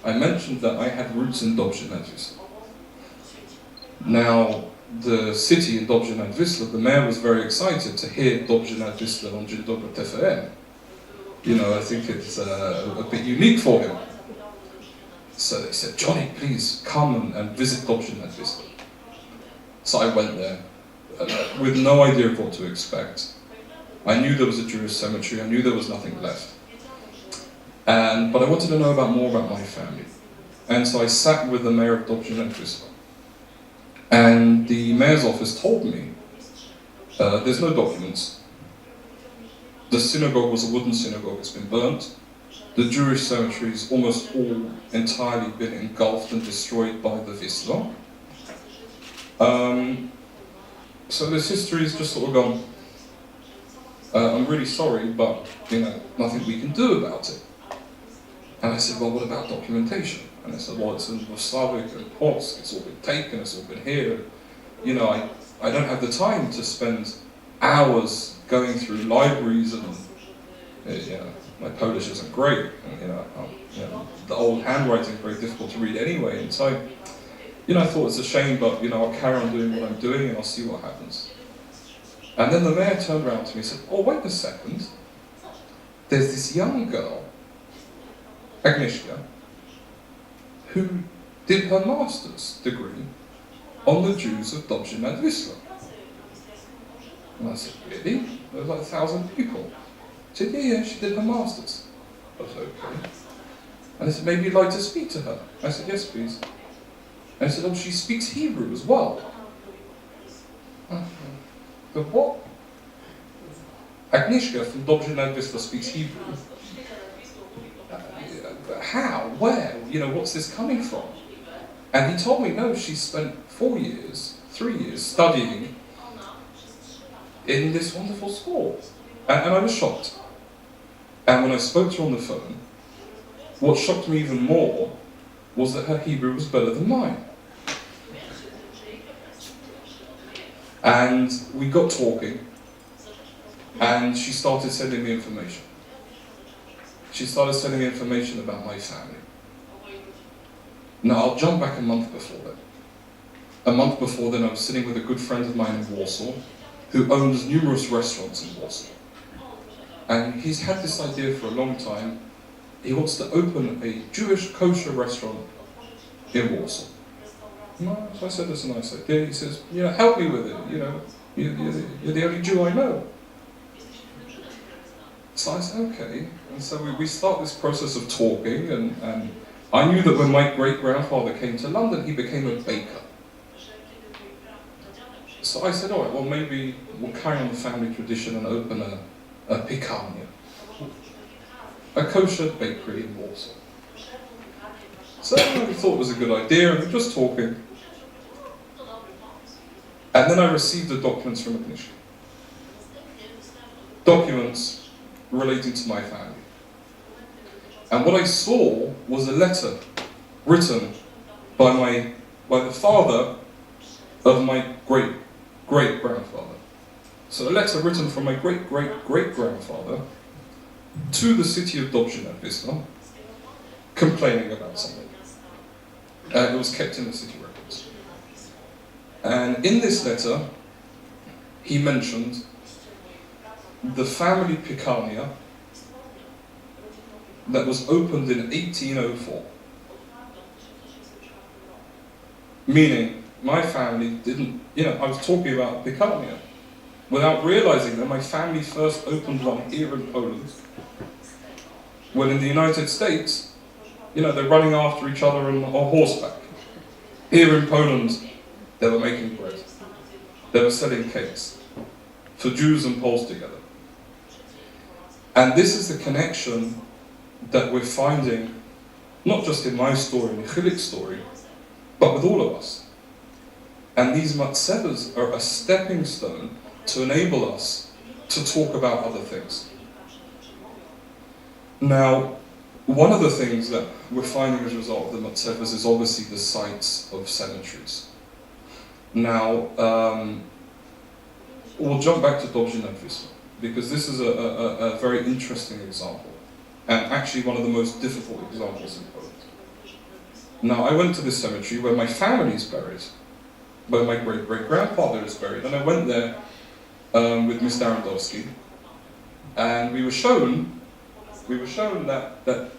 I mentioned that I had roots in Dobrze nad Wisłą. Now, the city in Dobrze nad Wisłą, the mayor was very excited to hear Dobrze nad Wisłą on Dzień Dobry TVN. You know, I think it's a bit unique for him. So they said, Jonny, please come and visit Dobrze nad Wisłą. So I went there with no idea of what to expect. I knew there was a Jewish cemetery, I knew there was nothing left. But I wanted to know more about my family. And so I sat with the mayor of Dobrze nad Wisłą. And the mayor's office told me, there's no documents. The synagogue was a wooden synagogue, it's been burnt. The Jewish cemeteries almost all entirely been engulfed and destroyed by the Wisła. So this history is just sort of gone. I'm really sorry, but you know, nothing we can do about it. And I said, well, what about documentation? And they said, well, it's in Wrocławic and Płock, it's all been taken, it's all been here. And, you know, I don't have the time to spend hours going through libraries and, you know, my Polish isn't great. And, you know, the old handwriting is very difficult to read anyway. And so, you know, I thought it's a shame, but, you know, I'll carry on doing what I'm doing and I'll see what happens. And then the mayor turned around to me and said, oh, wait a second. There's this young girl, Agnieszka, who did her master's degree on the Jews of Dobrze nad Wisłą. And I said, really? There was like 1,000 people. She said, yeah, she did her master's. I said, okay. And I said, maybe you'd like to speak to her? I said, yes, please. And I said, oh, she speaks Hebrew as well. The what? Agnieszka from Dobrze nad Wisłą speaks Hebrew. How? Where? You know, what's this coming from? And he told me, no, she spent 3 years studying in this wonderful school. And I was shocked. And when I spoke to her on the phone, what shocked me even more was that her Hebrew was better than mine. And we got talking, and she started sending me information. She started sending me information about my family. Now, I'll jump back a month before then. A month before then, I was sitting with a good friend of mine in Warsaw, who owns numerous restaurants in Warsaw. And he's had this idea for a long time. He wants to open a Jewish kosher restaurant in Warsaw. No, so I said, that's a nice idea. He says, you know, help me with it. You know, you're the only Jew I know. So I said, okay. And so we start this process of talking, and I knew that when my great-grandfather came to London, he became a baker. So I said, all right, well, maybe we'll carry on the family tradition and open a piekarnia, a kosher bakery in Warsaw. So we thought it was a good idea, and we were just talking. And then I received the documents from Agnieszka. Documents relating to my family. And what I saw was a letter written by the father of my great-great-grandfather. So a letter written from my great-great-great-grandfather to the city of Dobrze nad Wisłą, complaining about something. It was kept in the city records. And in this letter, he mentioned the family piekarnia that was opened in 1804. Meaning, my family didn't, I was talking about piekarnia without realizing that my family first opened one here in Poland, when in the United States, they're running after each other on horseback. Here in Poland, they were making bread. They were selling cakes for Jews and Poles together. And this is the connection that we're finding, not just in my story, in Chilik's story, but with all of us. And these matzevas are a stepping stone to enable us to talk about other things. Now, one of the things that we're finding as a result of the matzevas is obviously the sites of cemeteries. Now, we'll jump back to Dobrze nad Wisłą, because this is a very interesting example, and actually one of the most difficult examples in Poland. Now, I went to this cemetery where my family is buried, where my great-great-grandfather is buried, and I went there with Mr. Arandowski, and we were shown that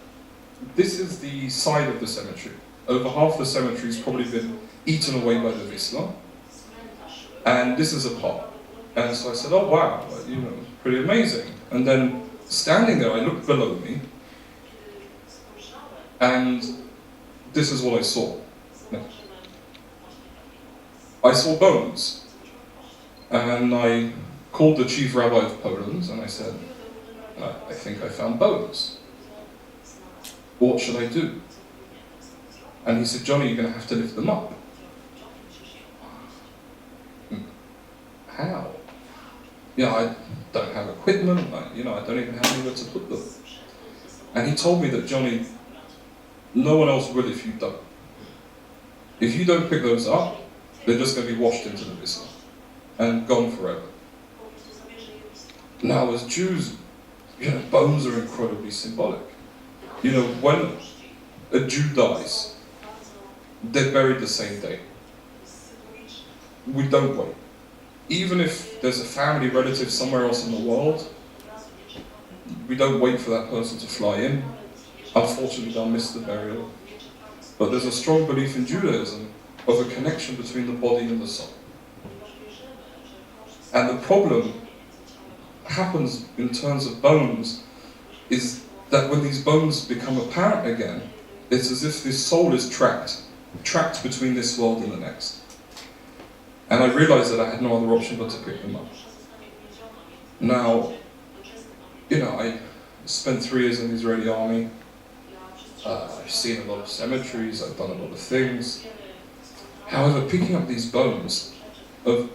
this is the side of the cemetery. Over half the cemetery has probably been eaten away by the Wisła, and this is a part. And so I said, oh wow, pretty amazing. And then standing there, I looked below me, and this is what I saw. I saw bones, and I called the chief rabbi of Poland, and I said, I think I found bones. What should I do? And he said, Jonny, you're going to have to lift them up. How? I don't have equipment, I don't even have anywhere to put them. And he told me that, Jonny, no one else will if you don't. If you don't pick those up, they're just going to be washed into the Wisła and gone forever. Now, as Jews, bones are incredibly symbolic. When a Jew dies, they're buried the same day. We don't wait. Even if there's a family relative somewhere else in the world, we don't wait for that person to fly in. Unfortunately, they'll miss the burial. But there's a strong belief in Judaism of a connection between the body and the soul. And the problem happens in terms of bones is that when these bones become apparent again, it's as if this soul is trapped between this world and the next. And I realized that I had no other option but to pick them up. Now, I spent 3 years in the Israeli army. I've seen a lot of cemeteries, I've done a lot of things. However, picking up these bones of,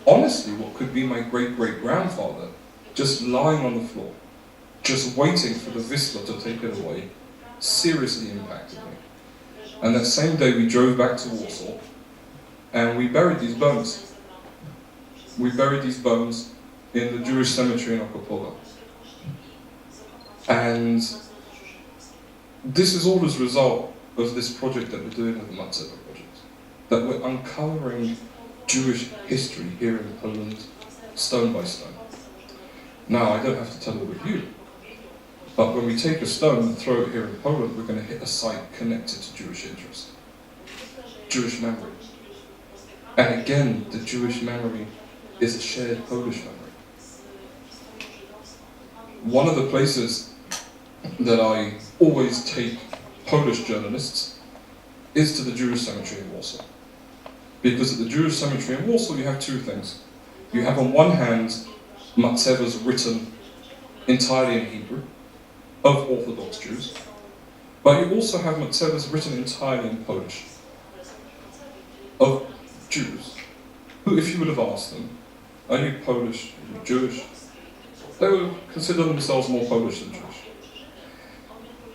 honestly, what could be my great-great-grandfather, just lying on the floor, just waiting for the Wisła to take it away, seriously impacted me. And that same day we drove back to Warsaw, and we buried these bones. We buried these bones in the Jewish cemetery in Okopowa. And this is all as a result of this project that we're doing with the Matzeva project. That we're uncovering Jewish history here in Poland, stone by stone. Now, I don't have to tell all of you, but when we take a stone and throw it here in Poland, we're going to hit a site connected to Jewish interest, Jewish memory. And again, the Jewish memory is a shared Polish memory. One of the places that I always take Polish journalists is to the Jewish cemetery in Warsaw. Because at the Jewish cemetery in Warsaw you have 2 things. You have on one hand matzevas written entirely in Hebrew, of Orthodox Jews, but you also have matzevas written entirely in Polish, of Jews, who, if you would have asked them, are you Polish, are you Jewish, they would consider themselves more Polish than Jewish.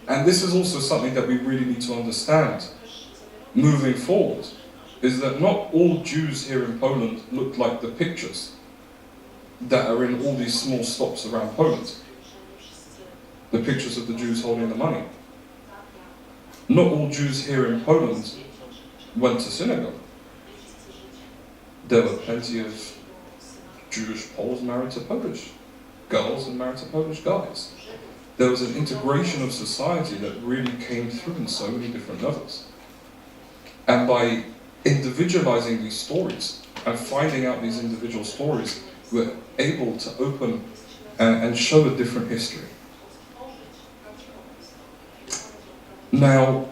And this is also something that we really need to understand moving forward, is that not all Jews here in Poland look like the pictures that are in all these small stops around Poland. The pictures of the Jews holding the money. Not all Jews here in Poland went to synagogue. There were plenty of Jewish Poles married to Polish girls and married to Polish guys. There was an integration of society that really came through in so many different levels. And by individualizing these stories and finding out these individual stories, we're able to open and show a different history. Now,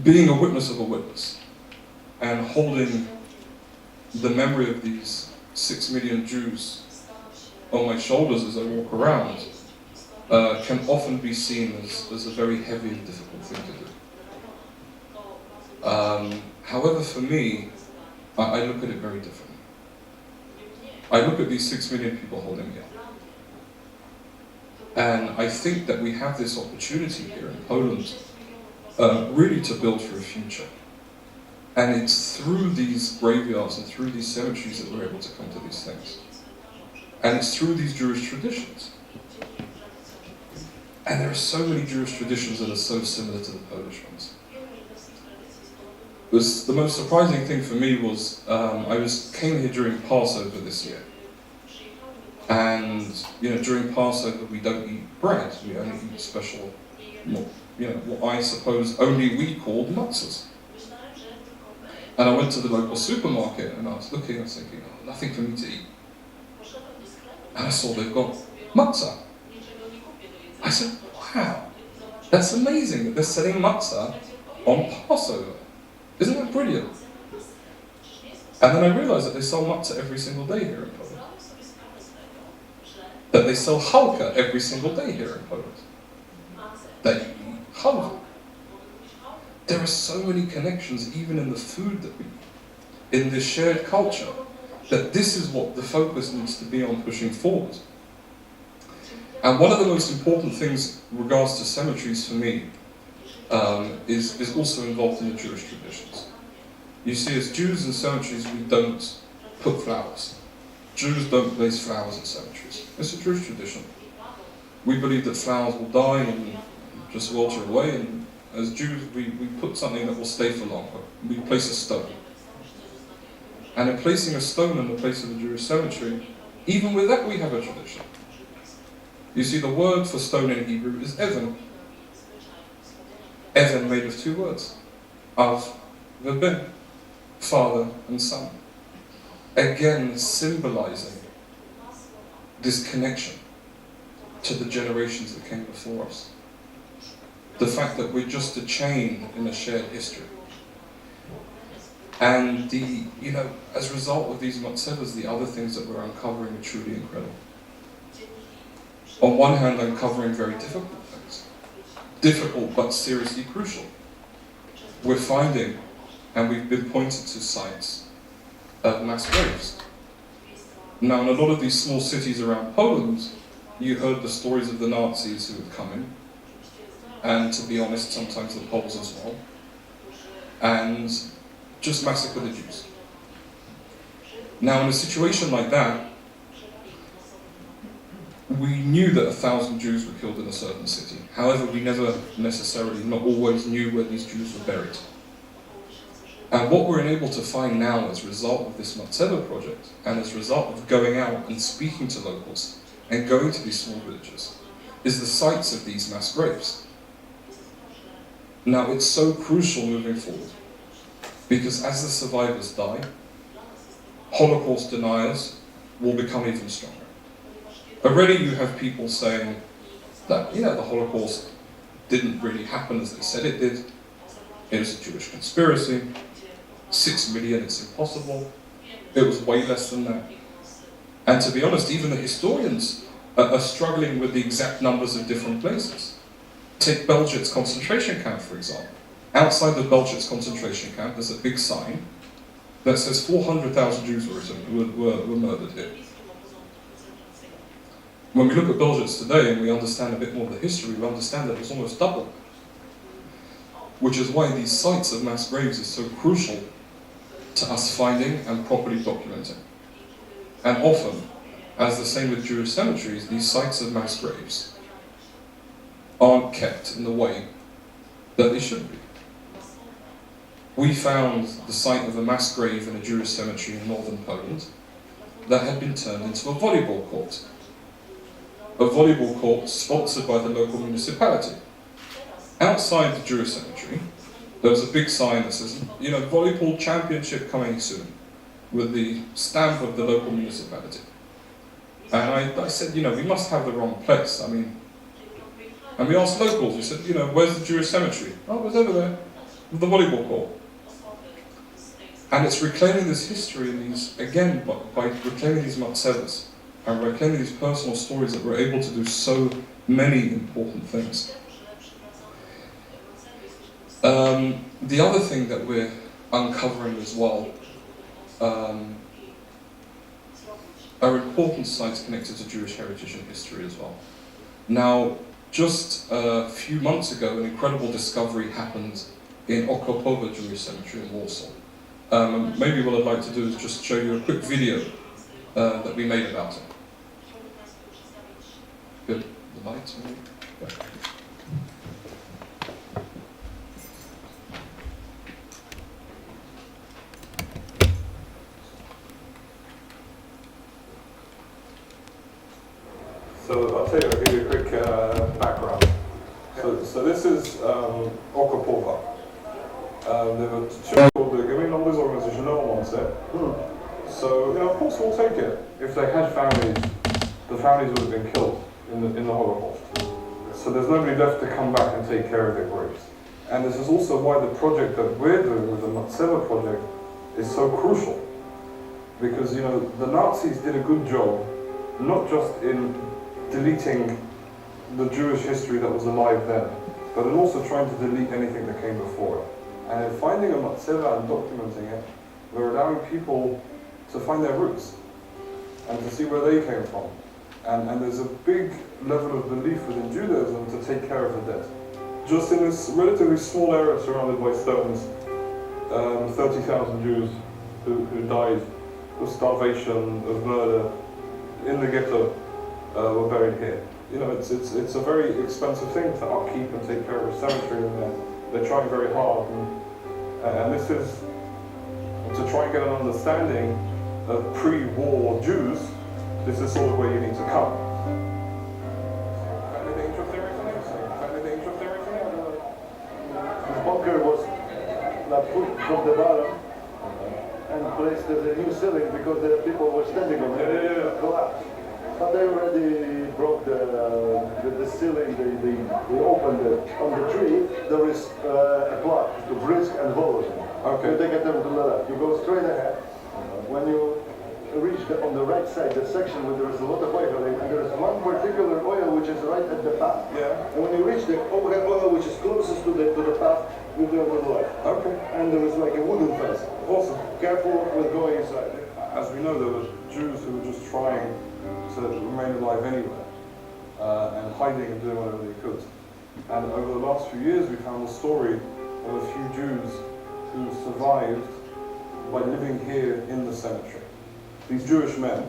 being a witness of a witness and holding the memory of these 6 million Jews on my shoulders as I walk around can often be seen as a very heavy and difficult thing to do. However, for me, I look at it very differently. I look at these 6 million people holding me up. And I think that we have this opportunity here in Poland really to build for a future. And it's through these graveyards and through these cemeteries that we're able to come to these things. And it's through these Jewish traditions. And there are so many Jewish traditions that are so similar to the Polish ones. The most surprising thing for me was I came here during Passover this year. And during Passover we don't eat bread, we only eat special, what I suppose only we called matzahs. And I went to the local supermarket and I was looking, I was thinking, oh, nothing for me to eat. And I saw they've got matzah. I said, wow, that's amazing that they're selling matzah on Passover. Isn't that brilliant? And then I realized that they sell matzah every single day here in Poland. That they sell halka every single day here in Poland. That you eat halva. There are so many connections even in the food that we eat, in this shared culture, that this is what the focus needs to be on pushing forward. And one of the most important things in regards to cemeteries for me is also involved in the Jewish traditions. You see, as Jews in cemeteries, we don't put flowers. Jews don't place flowers in cemeteries. It's a Jewish tradition. We believe that flowers will die and just wilter away, and as Jews, we put something that will stay for longer. We place a stone. And in placing a stone in the place of a Jewish cemetery, even with that we have a tradition. You see, the word for stone in Hebrew is even. Even made of 2 words. Av v'ben, father and son. Again, symbolizing this connection to the generations that came before us. The fact that we're just a chain in a shared history. And as a result of these matzevas, the other things that we're uncovering are truly incredible. On one hand, uncovering very difficult things. Difficult but seriously crucial. We're finding, and we've been pointed to sites of mass graves. Now, in a lot of these small cities around Poland, you heard the stories of the Nazis who would come in, and to be honest, sometimes the Poles as well, and just massacre the Jews. Now, in a situation like that, we knew that 1,000 Jews were killed in a certain city. However, we never necessarily, not always, knew where these Jews were buried. And what we're able to find now as a result of this Matzeva project, and as a result of going out and speaking to locals, and going to these small villages, is the sites of these mass graves. Now, it's so crucial moving forward, because as the survivors die, Holocaust deniers will become even stronger. Already you have people saying that, the Holocaust didn't really happen as they said it did. It was a Jewish conspiracy. 6 million, it's impossible. It was way less than that. And to be honest, even the historians are struggling with the exact numbers of different places. Take Belzec concentration camp, for example. Outside the Belzec concentration camp, there's a big sign that says 400,000 Jews were murdered here. When we look at Belzec today and we understand a bit more of the history, we understand that it was almost double. Which is why these sites of mass graves are so crucial to us finding and properly documenting. And often, as the same with Jewish cemeteries, these sites of mass graves aren't kept in the way that they should be. We found the site of a mass grave in a Jewish cemetery in northern Poland that had been turned into a volleyball court. A volleyball court sponsored by the local municipality. Outside the Jewish cemetery, there was a big sign that says, you know, volleyball championship coming soon, with the stamp of the local municipality. And I said, you know, we must have the wrong place. I mean, and we asked locals, we said, you know, where's the Jewish cemetery? Oh, it was over there, with the volleyball court. And it's reclaiming this history in these, again, by reclaiming these matzevas, and reclaiming these personal stories that we're able to do so many important things. The other thing that we're uncovering as well are important sites connected to Jewish heritage and history as well. Now, just a few months ago, an incredible discovery happened in Okopowa Jewish Cemetery in Warsaw. Maybe what I'd like to do is just show you a quick video that we made about it. Good. The lights, maybe? Yeah. So I'll tell you, I'll give you a quick background. So this is Okopowa. There were two called the Giving Numbers Organization, no one wants it. So, you know, of course we'll take it. If they had families, the families would have been killed in the Holocaust. So there's nobody left to come back and take care of their graves. And this is also why the project that we're doing with the Matzeva project is so crucial. Because, you know, the Nazis did a good job, not just in deleting the Jewish history that was alive then, but in also trying to delete anything that came before it. And in finding a matzeva and documenting it, we're allowing people to find their roots and to see where they came from. And there's a big level of belief within Judaism to take care of the dead. Just in this relatively small area surrounded by stones, 30,000 Jews who died of starvation, of murder, in the ghetto, were buried here. You know, it's a very expensive thing to upkeep and take care of a cemetery, and they're trying very hard. And this is to try and get an understanding of pre-war Jews. This is sort of where you need to come. The bunker was put from the bottom and placed as a new ceiling because the people were standing on it. Collapsed. But they already broke the ceiling, they opened it. On the tree, there is a plaque to Brisk and Volozhin. Okay. You take a turn to the left. You go straight ahead. When you reach on the right side, the section where there is a lot of oil, and there is one particular oil which is right at the path. Yeah. And when you reach the overhead oil which is closest to the path, you go to the left. Okay. And there is like a wooden fence. Awesome. Careful with going inside. As we know, there were Jews who were just trying to remain alive anywhere, and hiding and doing whatever they could. And over the last few years, we found the story of a few Jews who survived by living here in the cemetery. These Jewish men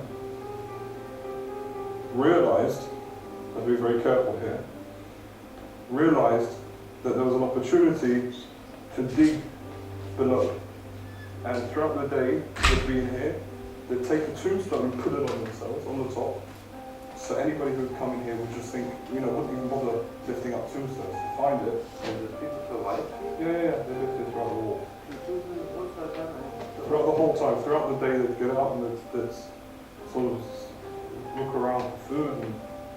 realized, I'll be very careful here, realized that there was an opportunity to dig below. And throughout the day, they'd be in here, they'd take a tombstone and put it on themselves, on the top. So anybody who would come in here would just think, you know, wouldn't even bother lifting up tombstones to find it. And the people survive. Yeah, they lived here throughout the war. Throughout the whole time, throughout the day, they'd get out and they'd sort of look around for food and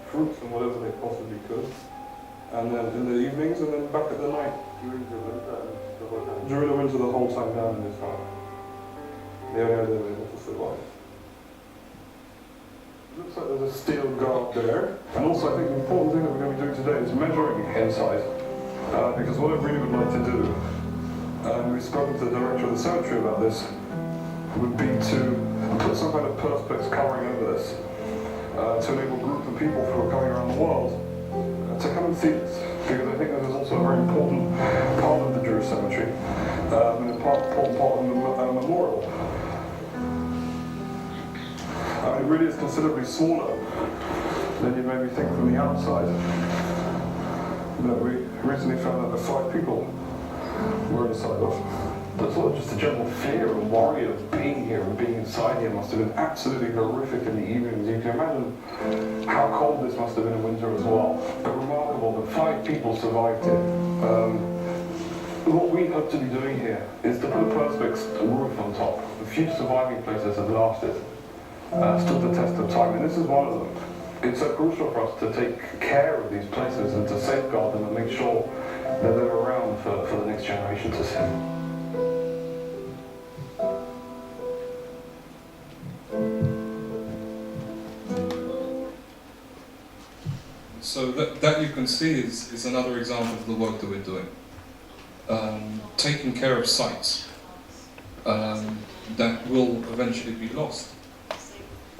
fruits and whatever they possibly could. And then in the evenings, and then back at the night. During the winter and the whole time. During the winter, the whole time down in this house. The only way they were able to survive. Looks like there's a steel guard there. And also, I think the important thing that we're going to be doing today is measuring inside. Because what I really would like to do, we've spoken to the director of the cemetery about this, would be to put some kind of perspex covering over this, to enable a group of people who are coming around the world to come and see this. Because I think this is also a very important part of the Jewish cemetery, and an important part of the memorial. It really is considerably smaller than you maybe think from the outside. But we recently found out that 5 people were inside of. But sort of just the general fear and worry of being here and being inside here must have been absolutely horrific in the evenings. You can imagine how cold this must have been in winter as well. But remarkable that 5 people survived it. what we hope to be doing here is to put a perspex roof on top. The few surviving places have lasted, stood the test of time, and this is one of them. It's so crucial for us to take care of these places and to safeguard them and make sure that they're around for the next generation to see. So that you can see is another example of the work that we're doing. Taking care of sites that will eventually be lost.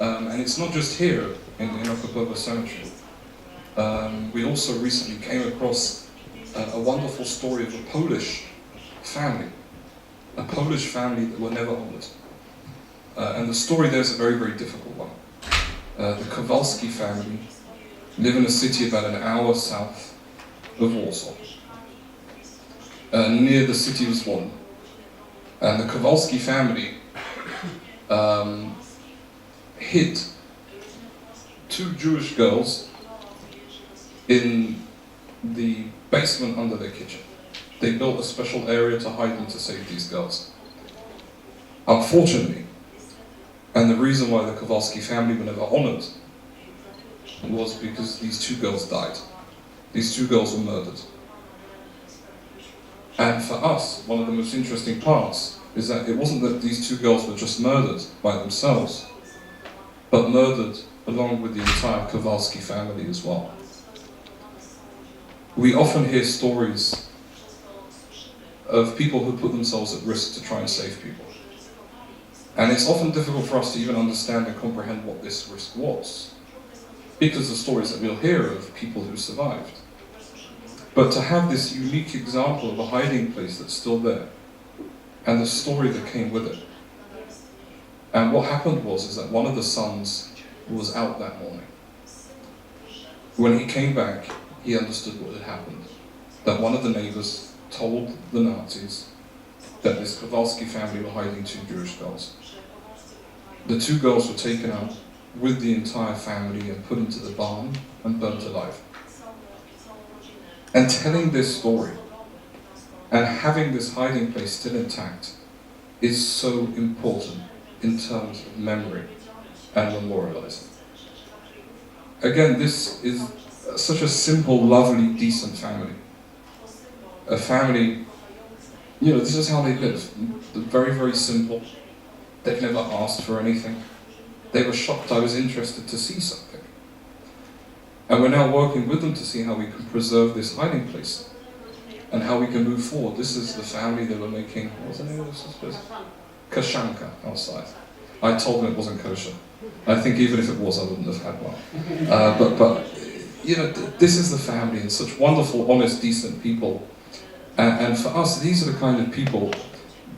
And it's not just here in Okapova Cemetery. We also recently came across a wonderful story of a Polish family that were never honoured. And the story there is a very, very difficult one. The Kowalski family live in a city about an hour south of Warsaw, near the city of Złon. And the Kowalski family hid 2 Jewish girls in the basement under their kitchen. They built a special area to hide them to save these girls. Unfortunately, and the reason why the Kowalski family were never honoured was because these 2 girls died. These 2 girls were murdered. And for us, one of the most interesting parts is that it wasn't that these 2 girls were just murdered by themselves, but murdered along with the entire Kowalski family as well. We often hear stories of people who put themselves at risk to try and save people. And it's often difficult for us to even understand and comprehend what this risk was, because the stories that we'll hear of people who survived. But to have this unique example of a hiding place that's still there, and the story that came with it. And what happened was that one of the sons was out that morning. When he came back, he understood what had happened. That one of the neighbors told the Nazis that this Kowalski family were hiding 2 Jewish girls. The 2 girls were taken out with the entire family and put into the barn and burnt alive. And telling this story and having this hiding place still intact is so important in terms of memory and memorializing. Again, this is such a simple, lovely, decent family. A family, this is how they live. Very, very simple. They've never asked for anything. They were shocked I was interested to see something. And we're now working with them to see how we can preserve this hiding place and how we can move forward. This is the family that were making, what's the name of this place? Kashanka outside. I told them it wasn't kosher. I think even if it was, I wouldn't have had one. But this is the family, and such wonderful, honest, decent people. And for us, these are the kind of people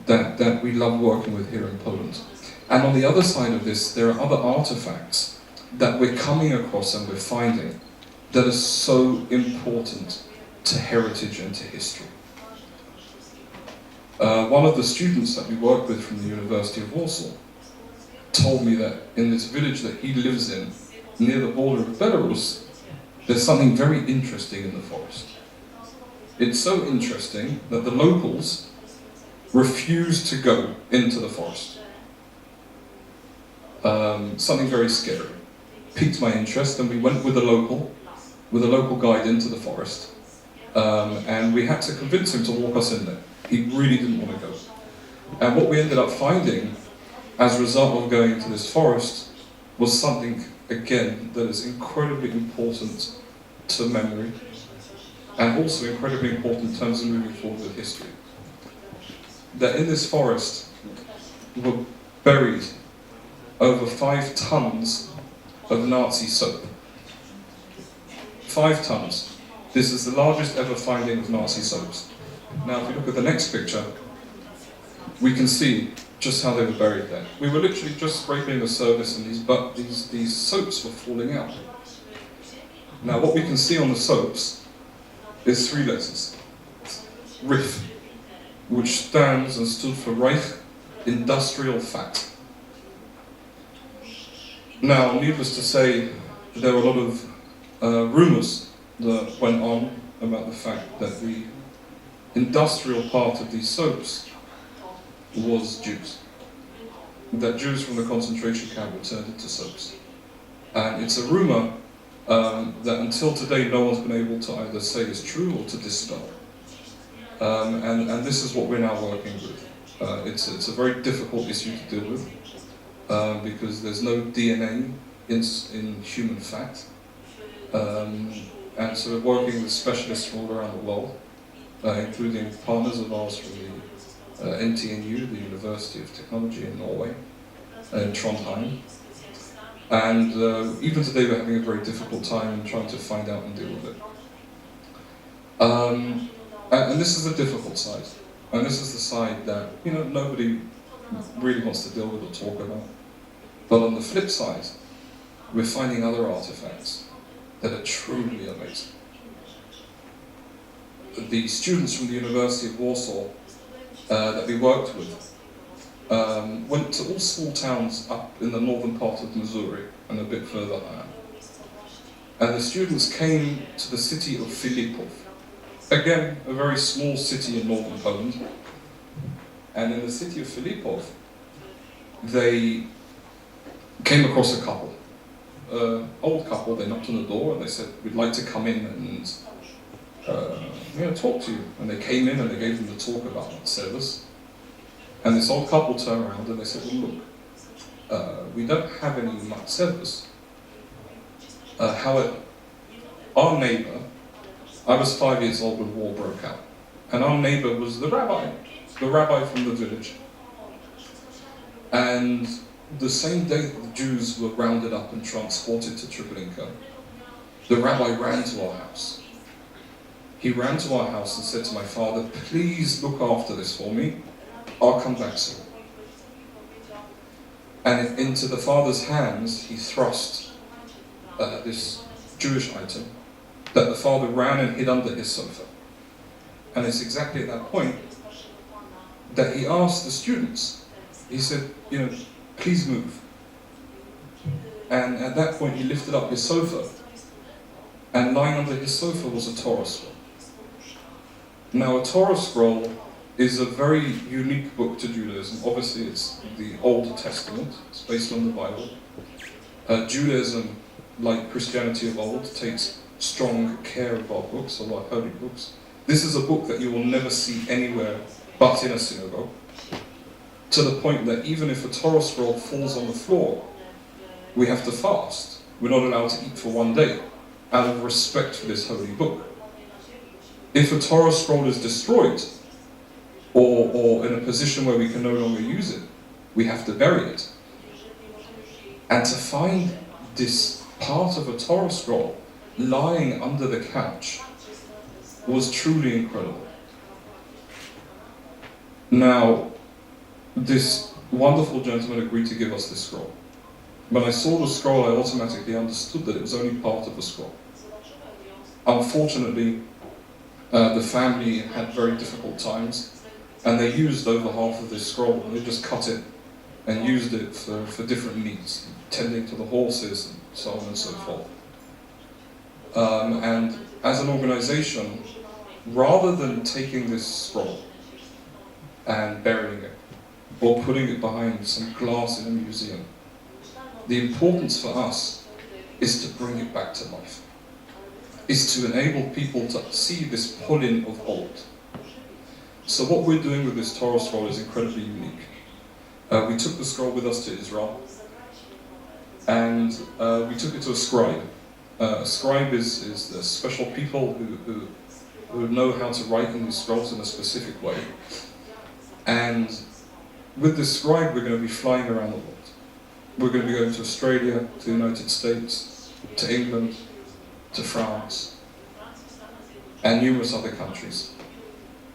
that we love working with here in Poland. And on the other side of this, there are other artifacts that we're coming across and we're finding that are so important to heritage and to history. One of the students that we work with from the University of Warsaw told me that in this village that he lives in, near the border of Belarus, there's something very interesting in the forest. It's so interesting that the locals refuse to go into the forest. Something very scary. Piqued my interest, and we went with a local guide into the forest. And we had to convince him to walk us in there. He really didn't want to go. And what we ended up finding as a result of going to this forest was something, again, that is incredibly important to memory and also incredibly important in terms of moving forward with history. That in this forest were buried over 5 tons of Nazi soap. 5 tons. This is the largest ever finding of Nazi soaps. Now, if you look at the next picture, we can see just how they were buried there. We were literally just scraping the surface, and these soaps were falling out. Now, what we can see on the soaps is 3 letters. RIF, which stands and stood for Reich Industrial Fat. Now, needless to say, there were a lot of rumours that went on about the fact that we industrial part of these soaps was Jews. That Jews from the concentration camp were turned into soaps. And it's a rumor that until today no one's been able to either say is true or to dispel. And this is what we're now working with. It's a very difficult issue to deal with because there's no DNA in human fat. And so we're working with specialists from all around the world, including partners of ours from the NTNU, the University of Technology in Norway, in Trondheim. And even today we're having a very difficult time trying to find out and deal with it. And this is a difficult side. And this is the side that, you know, nobody really wants to deal with or talk about. But on the flip side, we're finding other artifacts that are truly amazing. The students from the University of Warsaw that we worked with went to all small towns up in the northern part of Missouri and a bit further higher. And the students came to the city of Filipów. Again, a very small city in northern Poland. And in the city of Filipów, they came across a couple. Old couple. They knocked on the door and they said, "We'd like to come in and talk to you." And they came in and they gave them the talk about service. And this old couple turned around and they said, "Well, look, we don't have any much service. However, our neighbor," I was 5 years old when war broke out, and our neighbor was the rabbi from the village. And the same day that the Jews were rounded up and transported to Treblinka, the rabbi ran to our house. He ran to our house and said to my father, "Please look after this for me. I'll come back soon." And into the father's hands, he thrust this Jewish item that the father ran and hid under his sofa. And it's exactly at that point that he asked the students, he said, "Please move." And at that point he lifted up his sofa, and lying under his sofa was a Torah scroll. Now a Torah scroll is a very unique book to Judaism. Obviously it's the Old Testament, it's based on the Bible. Judaism, like Christianity of old, takes strong care of our books, of our holy books. This is a book that you will never see anywhere but in a synagogue, to the point that even if a Torah scroll falls on the floor, we have to fast. We're not allowed to eat for 1 day, out of respect for this holy book. If a Torah scroll is destroyed, or in a position where we can no longer use it, we have to bury it. And to find this part of a Torah scroll lying under the couch was truly incredible. Now, this wonderful gentleman agreed to give us this scroll. When I saw the scroll, I automatically understood that it was only part of the scroll. Unfortunately, the family had very difficult times, and they used over half of this scroll, and they just cut it and used it for different needs, tending to the horses and so on and so forth. And as an organization, rather than taking this scroll and burying it, or putting it behind some glass in a museum, the importance for us is to bring it back to life, is to enable people to see this Polin of old. So what we're doing with this Torah scroll is incredibly unique. We took the scroll with us to Israel, and we took it to a scribe. A scribe is the special people who know how to write in these scrolls in a specific way. And with this scribe, we're going to be flying around the world. We're going to be going to Australia, to the United States, to England, to France, and numerous other countries,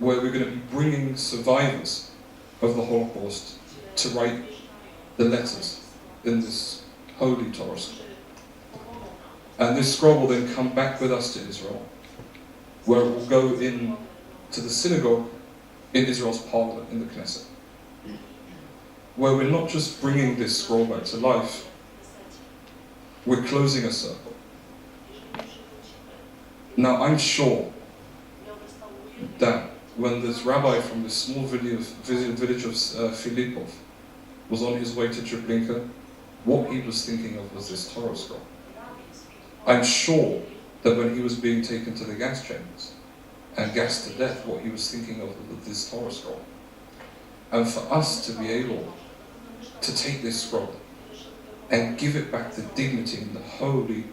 where we're going to be bringing survivors of the Holocaust to write the letters in this holy Torah scroll. And this scroll will then come back with us to Israel, where it will go in to the synagogue in Israel's parliament, in the Knesset, where we're not just bringing this scroll back to life, we're closing a circle. Now I'm sure that when this rabbi from this small village of Filipov was on his way to Treblinka, what he was thinking of was this Torah scroll. I'm sure that when he was being taken to the gas chambers and gassed to death, what he was thinking of was this Torah scroll. And for us to be able to take this scroll and give it back the dignity and the holy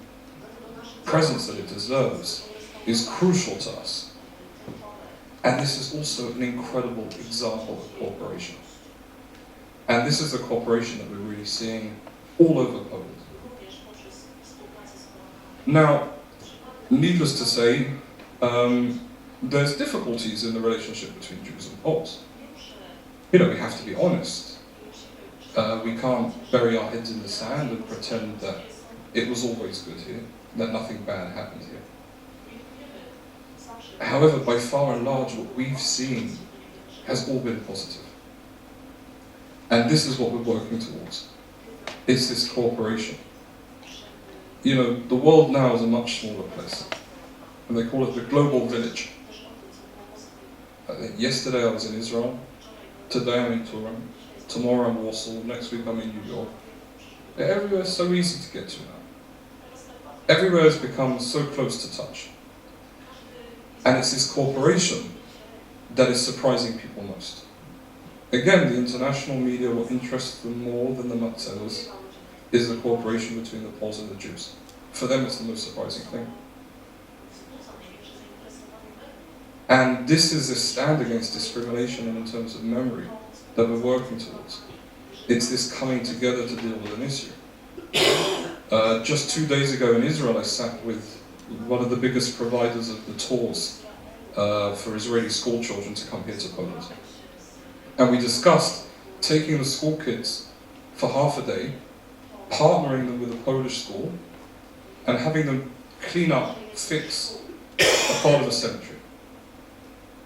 presence that it deserves is crucial to us. And this is also an incredible example of cooperation. And this is the cooperation that we're really seeing all over Poland. Now, needless to say, there's difficulties in the relationship between Jews and Poles. You know, we have to be honest. We can't bury our heads in the sand and pretend that it was always good here, that nothing bad happened here. However, by far and large, what we've seen has all been positive. And this is what we're working towards. It's this cooperation. You know, the world now is a much smaller place. And they call it the global village. Yesterday I was in Israel. Today I'm in Turin. Tomorrow I'm in Warsaw. Next week I'm in New York. Everywhere is so easy to get to now. Everywhere has become so close to touch. And it's this cooperation that is surprising people most. Again, the international media, what interests them more than the Matzelas is the cooperation between the Poles and the Jews. For them, it's the most surprising thing. And this is a stand against discrimination and in terms of memory that we're working towards. It's this coming together to deal with an issue. Just 2 days ago in Israel, I sat with one of the biggest providers of the tours for Israeli school children to come here to Poland. And we discussed taking the school kids for half a day, partnering them with a Polish school, and having them clean up, fix a part of a cemetery.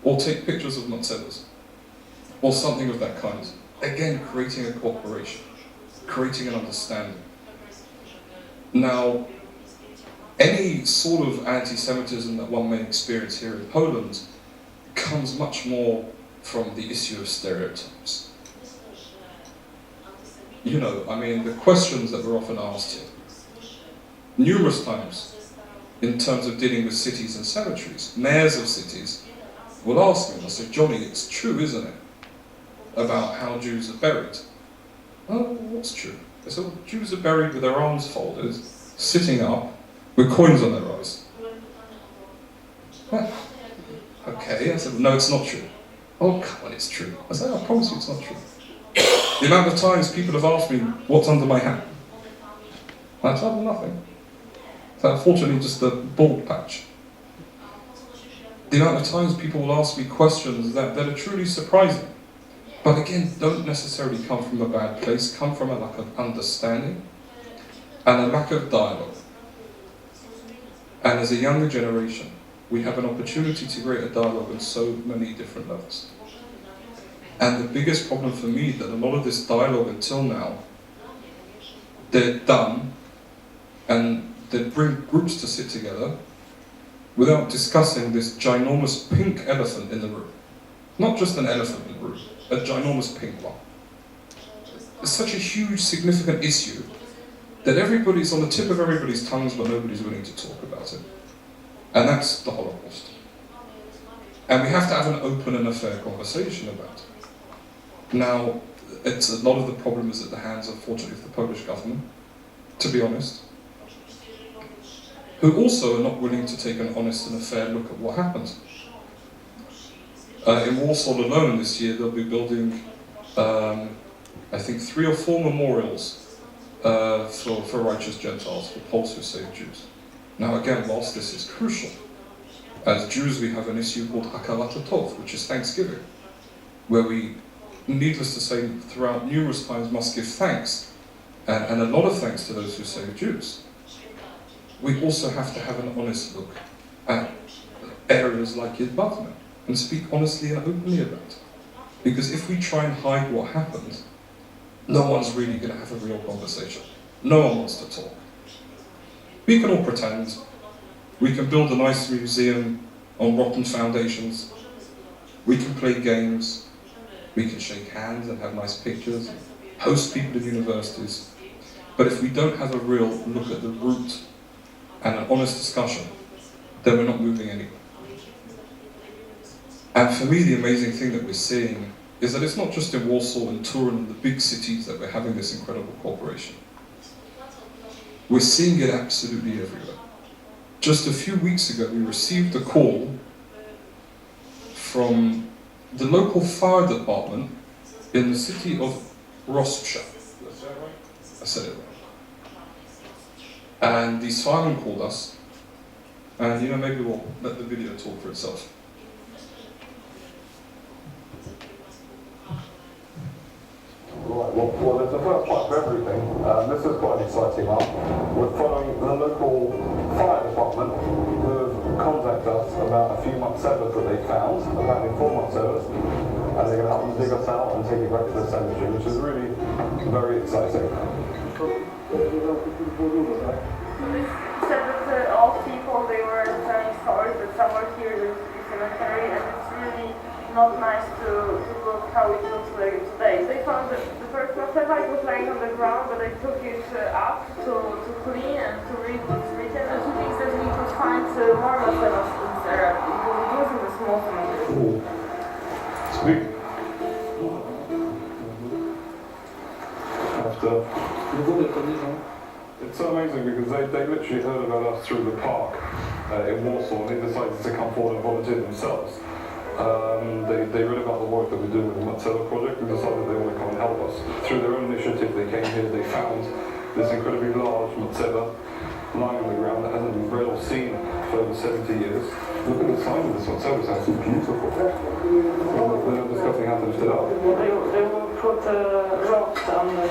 Or take pictures of Matzelas, or something of that kind. Again, creating a cooperation, creating an understanding. Now, any sort of anti-Semitism that one may experience here in Poland comes much more from the issue of stereotypes. You know, I mean, the questions that we're often asked here, numerous times, in terms of dealing with cities and cemeteries, mayors of cities will ask me, they'll say, Jonny, it's true, isn't it, about how Jews are buried? Oh, what's true? They say, well, Jews are buried with their arms folded, sitting up, with coins on their eyes. Huh. Okay, I said, no, it's not true. Oh, come on, it's true. I said, I promise you it's not true. The amount of times people have asked me, what's under my hat? I told them nothing. So unfortunately, just a bald patch. The amount of times people will ask me questions that are truly surprising, but again, don't necessarily come from a bad place, come from a lack of understanding and a lack of dialogue. And as a younger generation, we have an opportunity to create a dialogue on so many different levels. And the biggest problem for me is that a lot of this dialogue until now, they're done and they bring groups to sit together without discussing this ginormous pink elephant in the room. Not just an elephant in the room, a ginormous pink one. It's such a huge, significant issue that everybody's on the tip of everybody's tongues, but nobody's willing to talk about it. And that's the Holocaust. And we have to have an open and a fair conversation about it. Now, it's a lot of the problem is at the hands, unfortunately, of the Polish government, to be honest, who also are not willing to take an honest and a fair look at what happened. In Warsaw alone this year, they'll be building, I think, 3 or 4 memorials for righteous Gentiles, for Poles who saved Jews. Now again, whilst this is crucial, as Jews we have an issue called Hakarat Tov, which is Thanksgiving, where we, needless to say, throughout numerous times must give thanks, and a lot of thanks to those who saved Jews. We also have to have an honest look at areas like Yad Batman and speak honestly and openly about it. Because if we try and hide what happened, no one's really going to have a real conversation. No one wants to talk. We can all pretend. We can build a nice museum on rotten foundations. We can play games, we can shake hands and have nice pictures, host people in universities, but if we don't have a real look at the root and an honest discussion, then we're not moving anywhere. And for me, the amazing thing that we're seeing is that it's not just in Warsaw and Turin and the big cities that we're having this incredible cooperation. We're seeing it absolutely everywhere. Just a few weeks ago, we received a call from the local fire department in the city of Rostrzha. I said it right. And these firemen called us, and maybe we'll let the video talk for itself. Right, well, there's the first part of everything. This is quite an exciting one. We're following the local fire department who have contacted us about a few Matsewas that they found, apparently 4 Matsewas, and they're going to help them dig us out and take it back to the cemetery, which is really very exciting. Said that all people, they were telling stories that somewhere here there's a cemetery, and it's really not nice to look how it looks like today. They found that the first Matsewa was lying on the ground, but they took it up to clean and to read what's written, and it means that we could find more Matsewas in this area, because it wasn't a small cemetery. Sweet. It's so amazing because they literally heard about us through the park in Warsaw, and they decided to come forward and volunteer themselves. They read about the work that we do with the Matsewa project and decided they want to come and help us. Through their own initiative, they came here, they found this incredibly large Matsewa lying on the ground that hasn't been read or seen for over 70 years. Look at the size of this Matsewa, it's actually beautiful. They're not discussing how to lift it up. They will put rocks on the...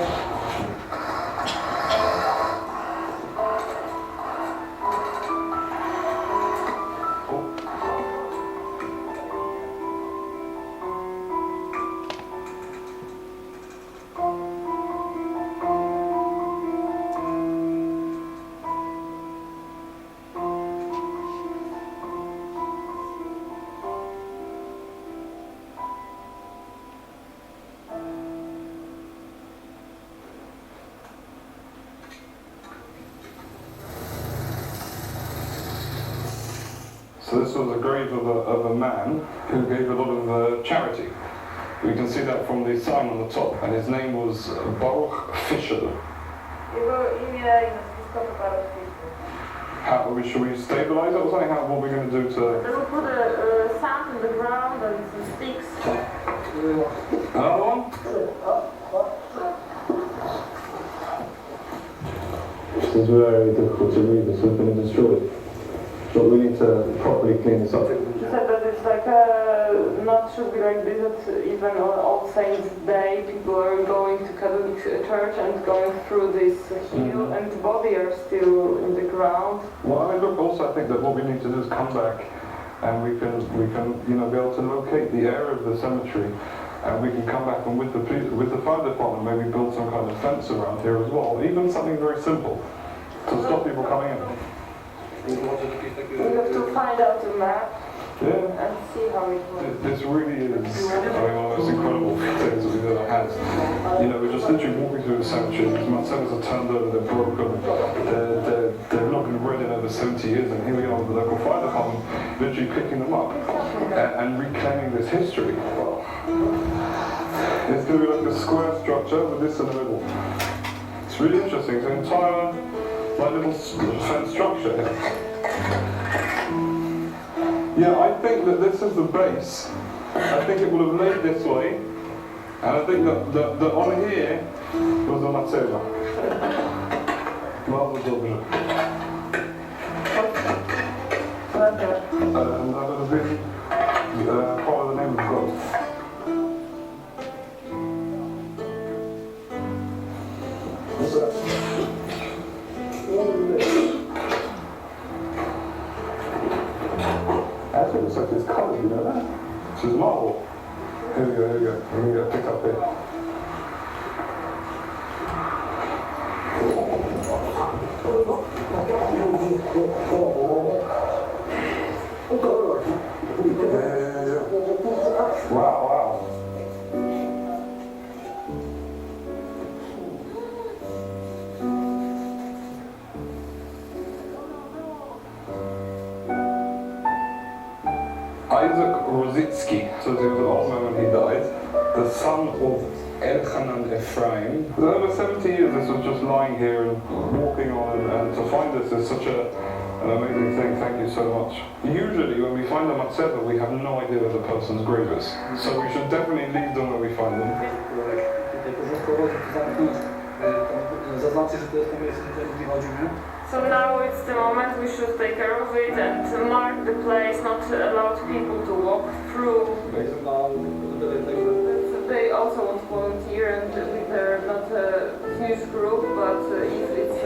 So this was a grave of a man who gave a lot of charity. We can see that from the sign on the top, and his name was Baruch Fischer. Jego imię i nazwisko to Baruch Fischer. Should we stabilize it or something? What are we going to do to... They will put a sand in the ground and some sticks. Another one? This is very difficult to read. This has been destroyed. But we need to properly clean this up. He said that it's like not should be like this, that even on All Saints Day people are going to Catholic church and going through this hill and the body are still in the ground. Well, I mean, look, also I think that what we need to do is come back and we can be able to locate the area of the cemetery, and we can come back and with the fire department maybe build some kind of fence around here as well, even something very simple to stop people coming in. We have to find out the map and see how it works. This really is one of the most incredible things that we've ever had. We're just literally walking through the cemetery. These Matsewas are turned over, they're broken, they've not been read in over 70 years, and here we are with the local fire department literally picking them up and reclaiming this history. It's going to be like a square structure with this in the middle. It's really interesting. It's an entire little fence structure here. Yeah, I think that this is the base. I think it would have laid this way, and I think that on here was the Matsewa. Bardzo dobrze. And that would have been part of the name of God. What's that? Actually, it looks like it's coloured, you know that? This is marble. Here we go. Let me get picked up here. Yeah. Isaac Rosicki, so he was an old man when he died, the son of Elchanan Ephraim. For over 70 years this was just lying here and walking on, and to find this is such an amazing thing. Thank you so much. Usually when we find them at Seba, we have no idea where the person's grave is, so we should definitely leave them where we find them. So now it's the moment we should take care of it and to mark the place, not to allow people to walk through. They also want to volunteer, and they're not a huge group, but if it's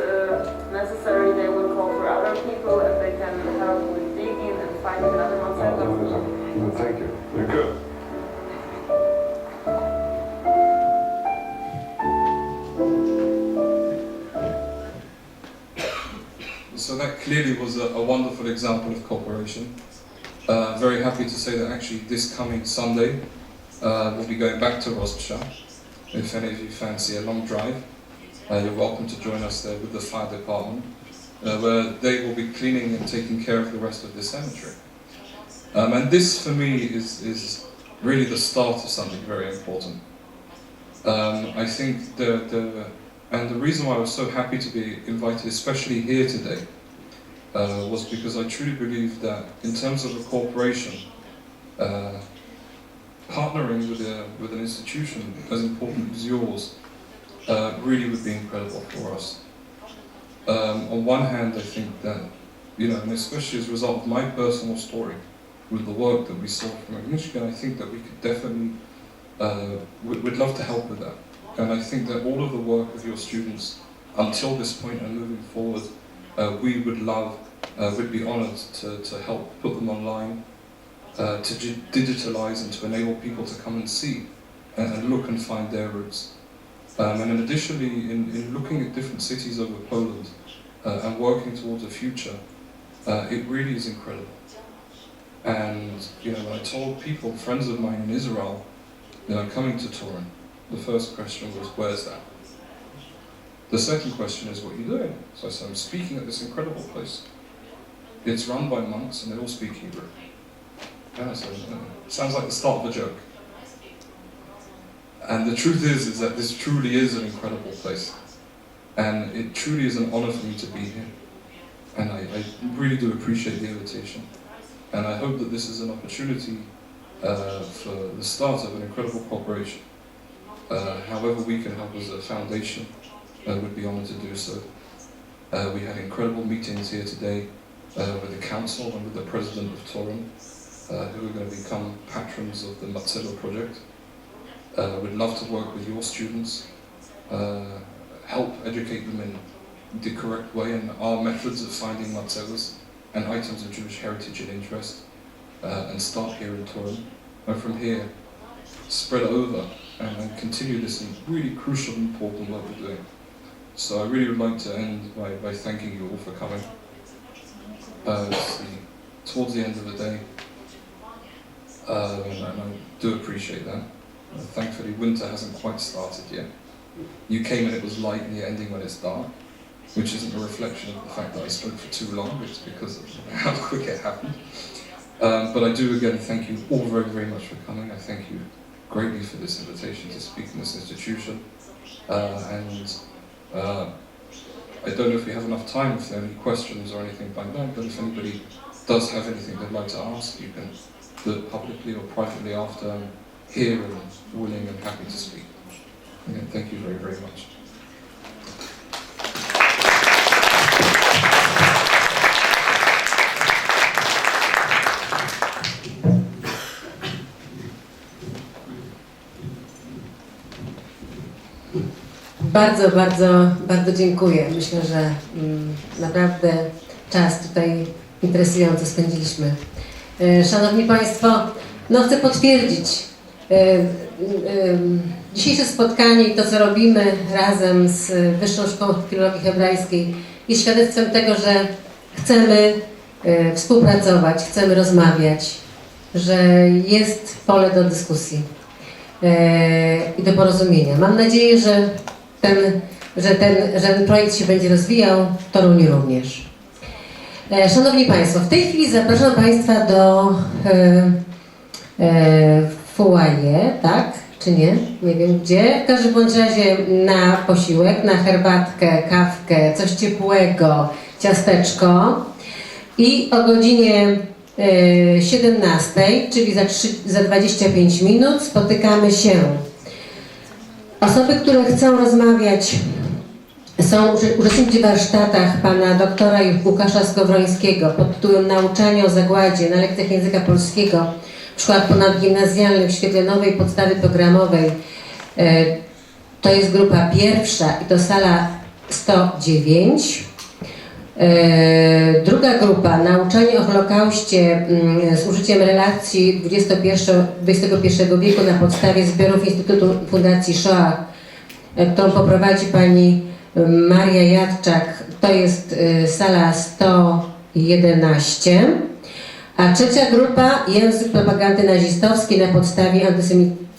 necessary they will call for other people and they can help with digging and finding another one. Thank you. You're good. So that clearly was a wonderful example of cooperation. Very happy to say that actually this coming Sunday we'll be going back to Rozpsha. If any of you fancy a long drive, you're welcome to join us there with the fire department, where they will be cleaning and taking care of the rest of the cemetery. And this for me is really the start of something very important. I think and the reason why I was so happy to be invited, especially here today, was because I truly believe that in terms of a corporation, partnering with an institution as important as yours really would be incredible for us. On one hand, I think that, and especially as a result of my personal story, with the work that we saw from Agnieszka, I think that we could definitely, we'd love to help with that. And I think that all of the work with your students until this point and moving forward, we would love, we'd be honoured to help put them online, to digitalize and to enable people to come and see and look and find their roots. And additionally, in looking at different cities over Poland and working towards a future, it really is incredible. And when I told people, friends of mine in Israel, I'm coming to Turin, the first question was, where's that? The second question is, what are you doing? So I said, I'm speaking at this incredible place. It's run by monks and they all speak Hebrew. And I said, sounds like the start of a joke. And the truth is that this truly is an incredible place. And it truly is an honor for me to be here. And I really do appreciate the invitation. And I hope that this is an opportunity for the start of an incredible cooperation. However we can help as a foundation, we'd be honored to do so. We had incredible meetings here today with the council and with the president of Turin, who are going to become patrons of the Marcello project. We'd love to work with your students, help educate them in the correct way and our methods of finding Marcellos and items of Jewish heritage and interest, and start here in Turin, and from here spread over and continue this really crucial and important work we're doing. So I really would like to end by thanking you all for coming. Towards the end of the day, and I do appreciate that. Thankfully winter hasn't quite started yet. You came and it was light and you're ending when it's dark, which isn't a reflection of the fact that I spoke for too long, it's because of how quick it happened. But I do again thank you all very, very much for coming. I thank you greatly for this invitation to speak in this institution. I don't know if we have enough time, if there are any questions or anything like that, but if anybody does have anything they'd like to ask, you can do it publicly or privately after. I'm here and willing and happy to speak. Again, thank you very, very much. Bardzo, bardzo, bardzo dziękuję. Myślę, że naprawdę czas tutaj interesujący spędziliśmy. Szanowni Państwo, chcę potwierdzić dzisiejsze spotkanie i to, co robimy razem z Wyższą Szkołą Filologii Hebrajskiej jest świadectwem tego, że chcemy współpracować, chcemy rozmawiać, że jest pole do dyskusji i do porozumienia. Mam nadzieję, że ten projekt się będzie rozwijał, w Toruniu również. Szanowni Państwo, w tej chwili zapraszam Państwa do foyer, tak? Czy nie? Nie wiem gdzie. W każdym bądź razie na posiłek, na herbatkę, kawkę, coś ciepłego, ciasteczko. I o godzinie 17, czyli za 25 minut spotykamy się. Osoby, które chcą rozmawiać, są uczestnicy w warsztatach pana doktora Łukasza Skowrońskiego pod tytułem Nauczanie o zagładzie na lekcjach języka polskiego w szkołach ponadgimnazjalnych w świetle nowej podstawy programowej. To jest grupa pierwsza i to sala 109. Druga grupa, nauczanie o Holokauście z użyciem relacji XXI wieku na podstawie zbiorów Instytutu Fundacji Shoah, którą poprowadzi pani Maria Jadczak, to jest sala 111. A trzecia grupa, język propagandy nazistowskiej na podstawie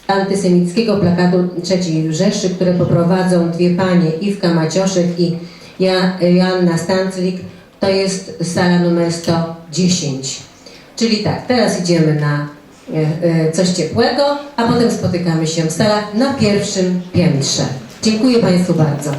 antysemickiego plakatu III Rzeszy, które poprowadzą dwie panie, Iwka Macioszek i Joanna Stanclik, to jest sala numer 110. Czyli tak, teraz idziemy na coś ciepłego, a potem spotykamy się w salach na pierwszym piętrze. Dziękuję Państwu bardzo.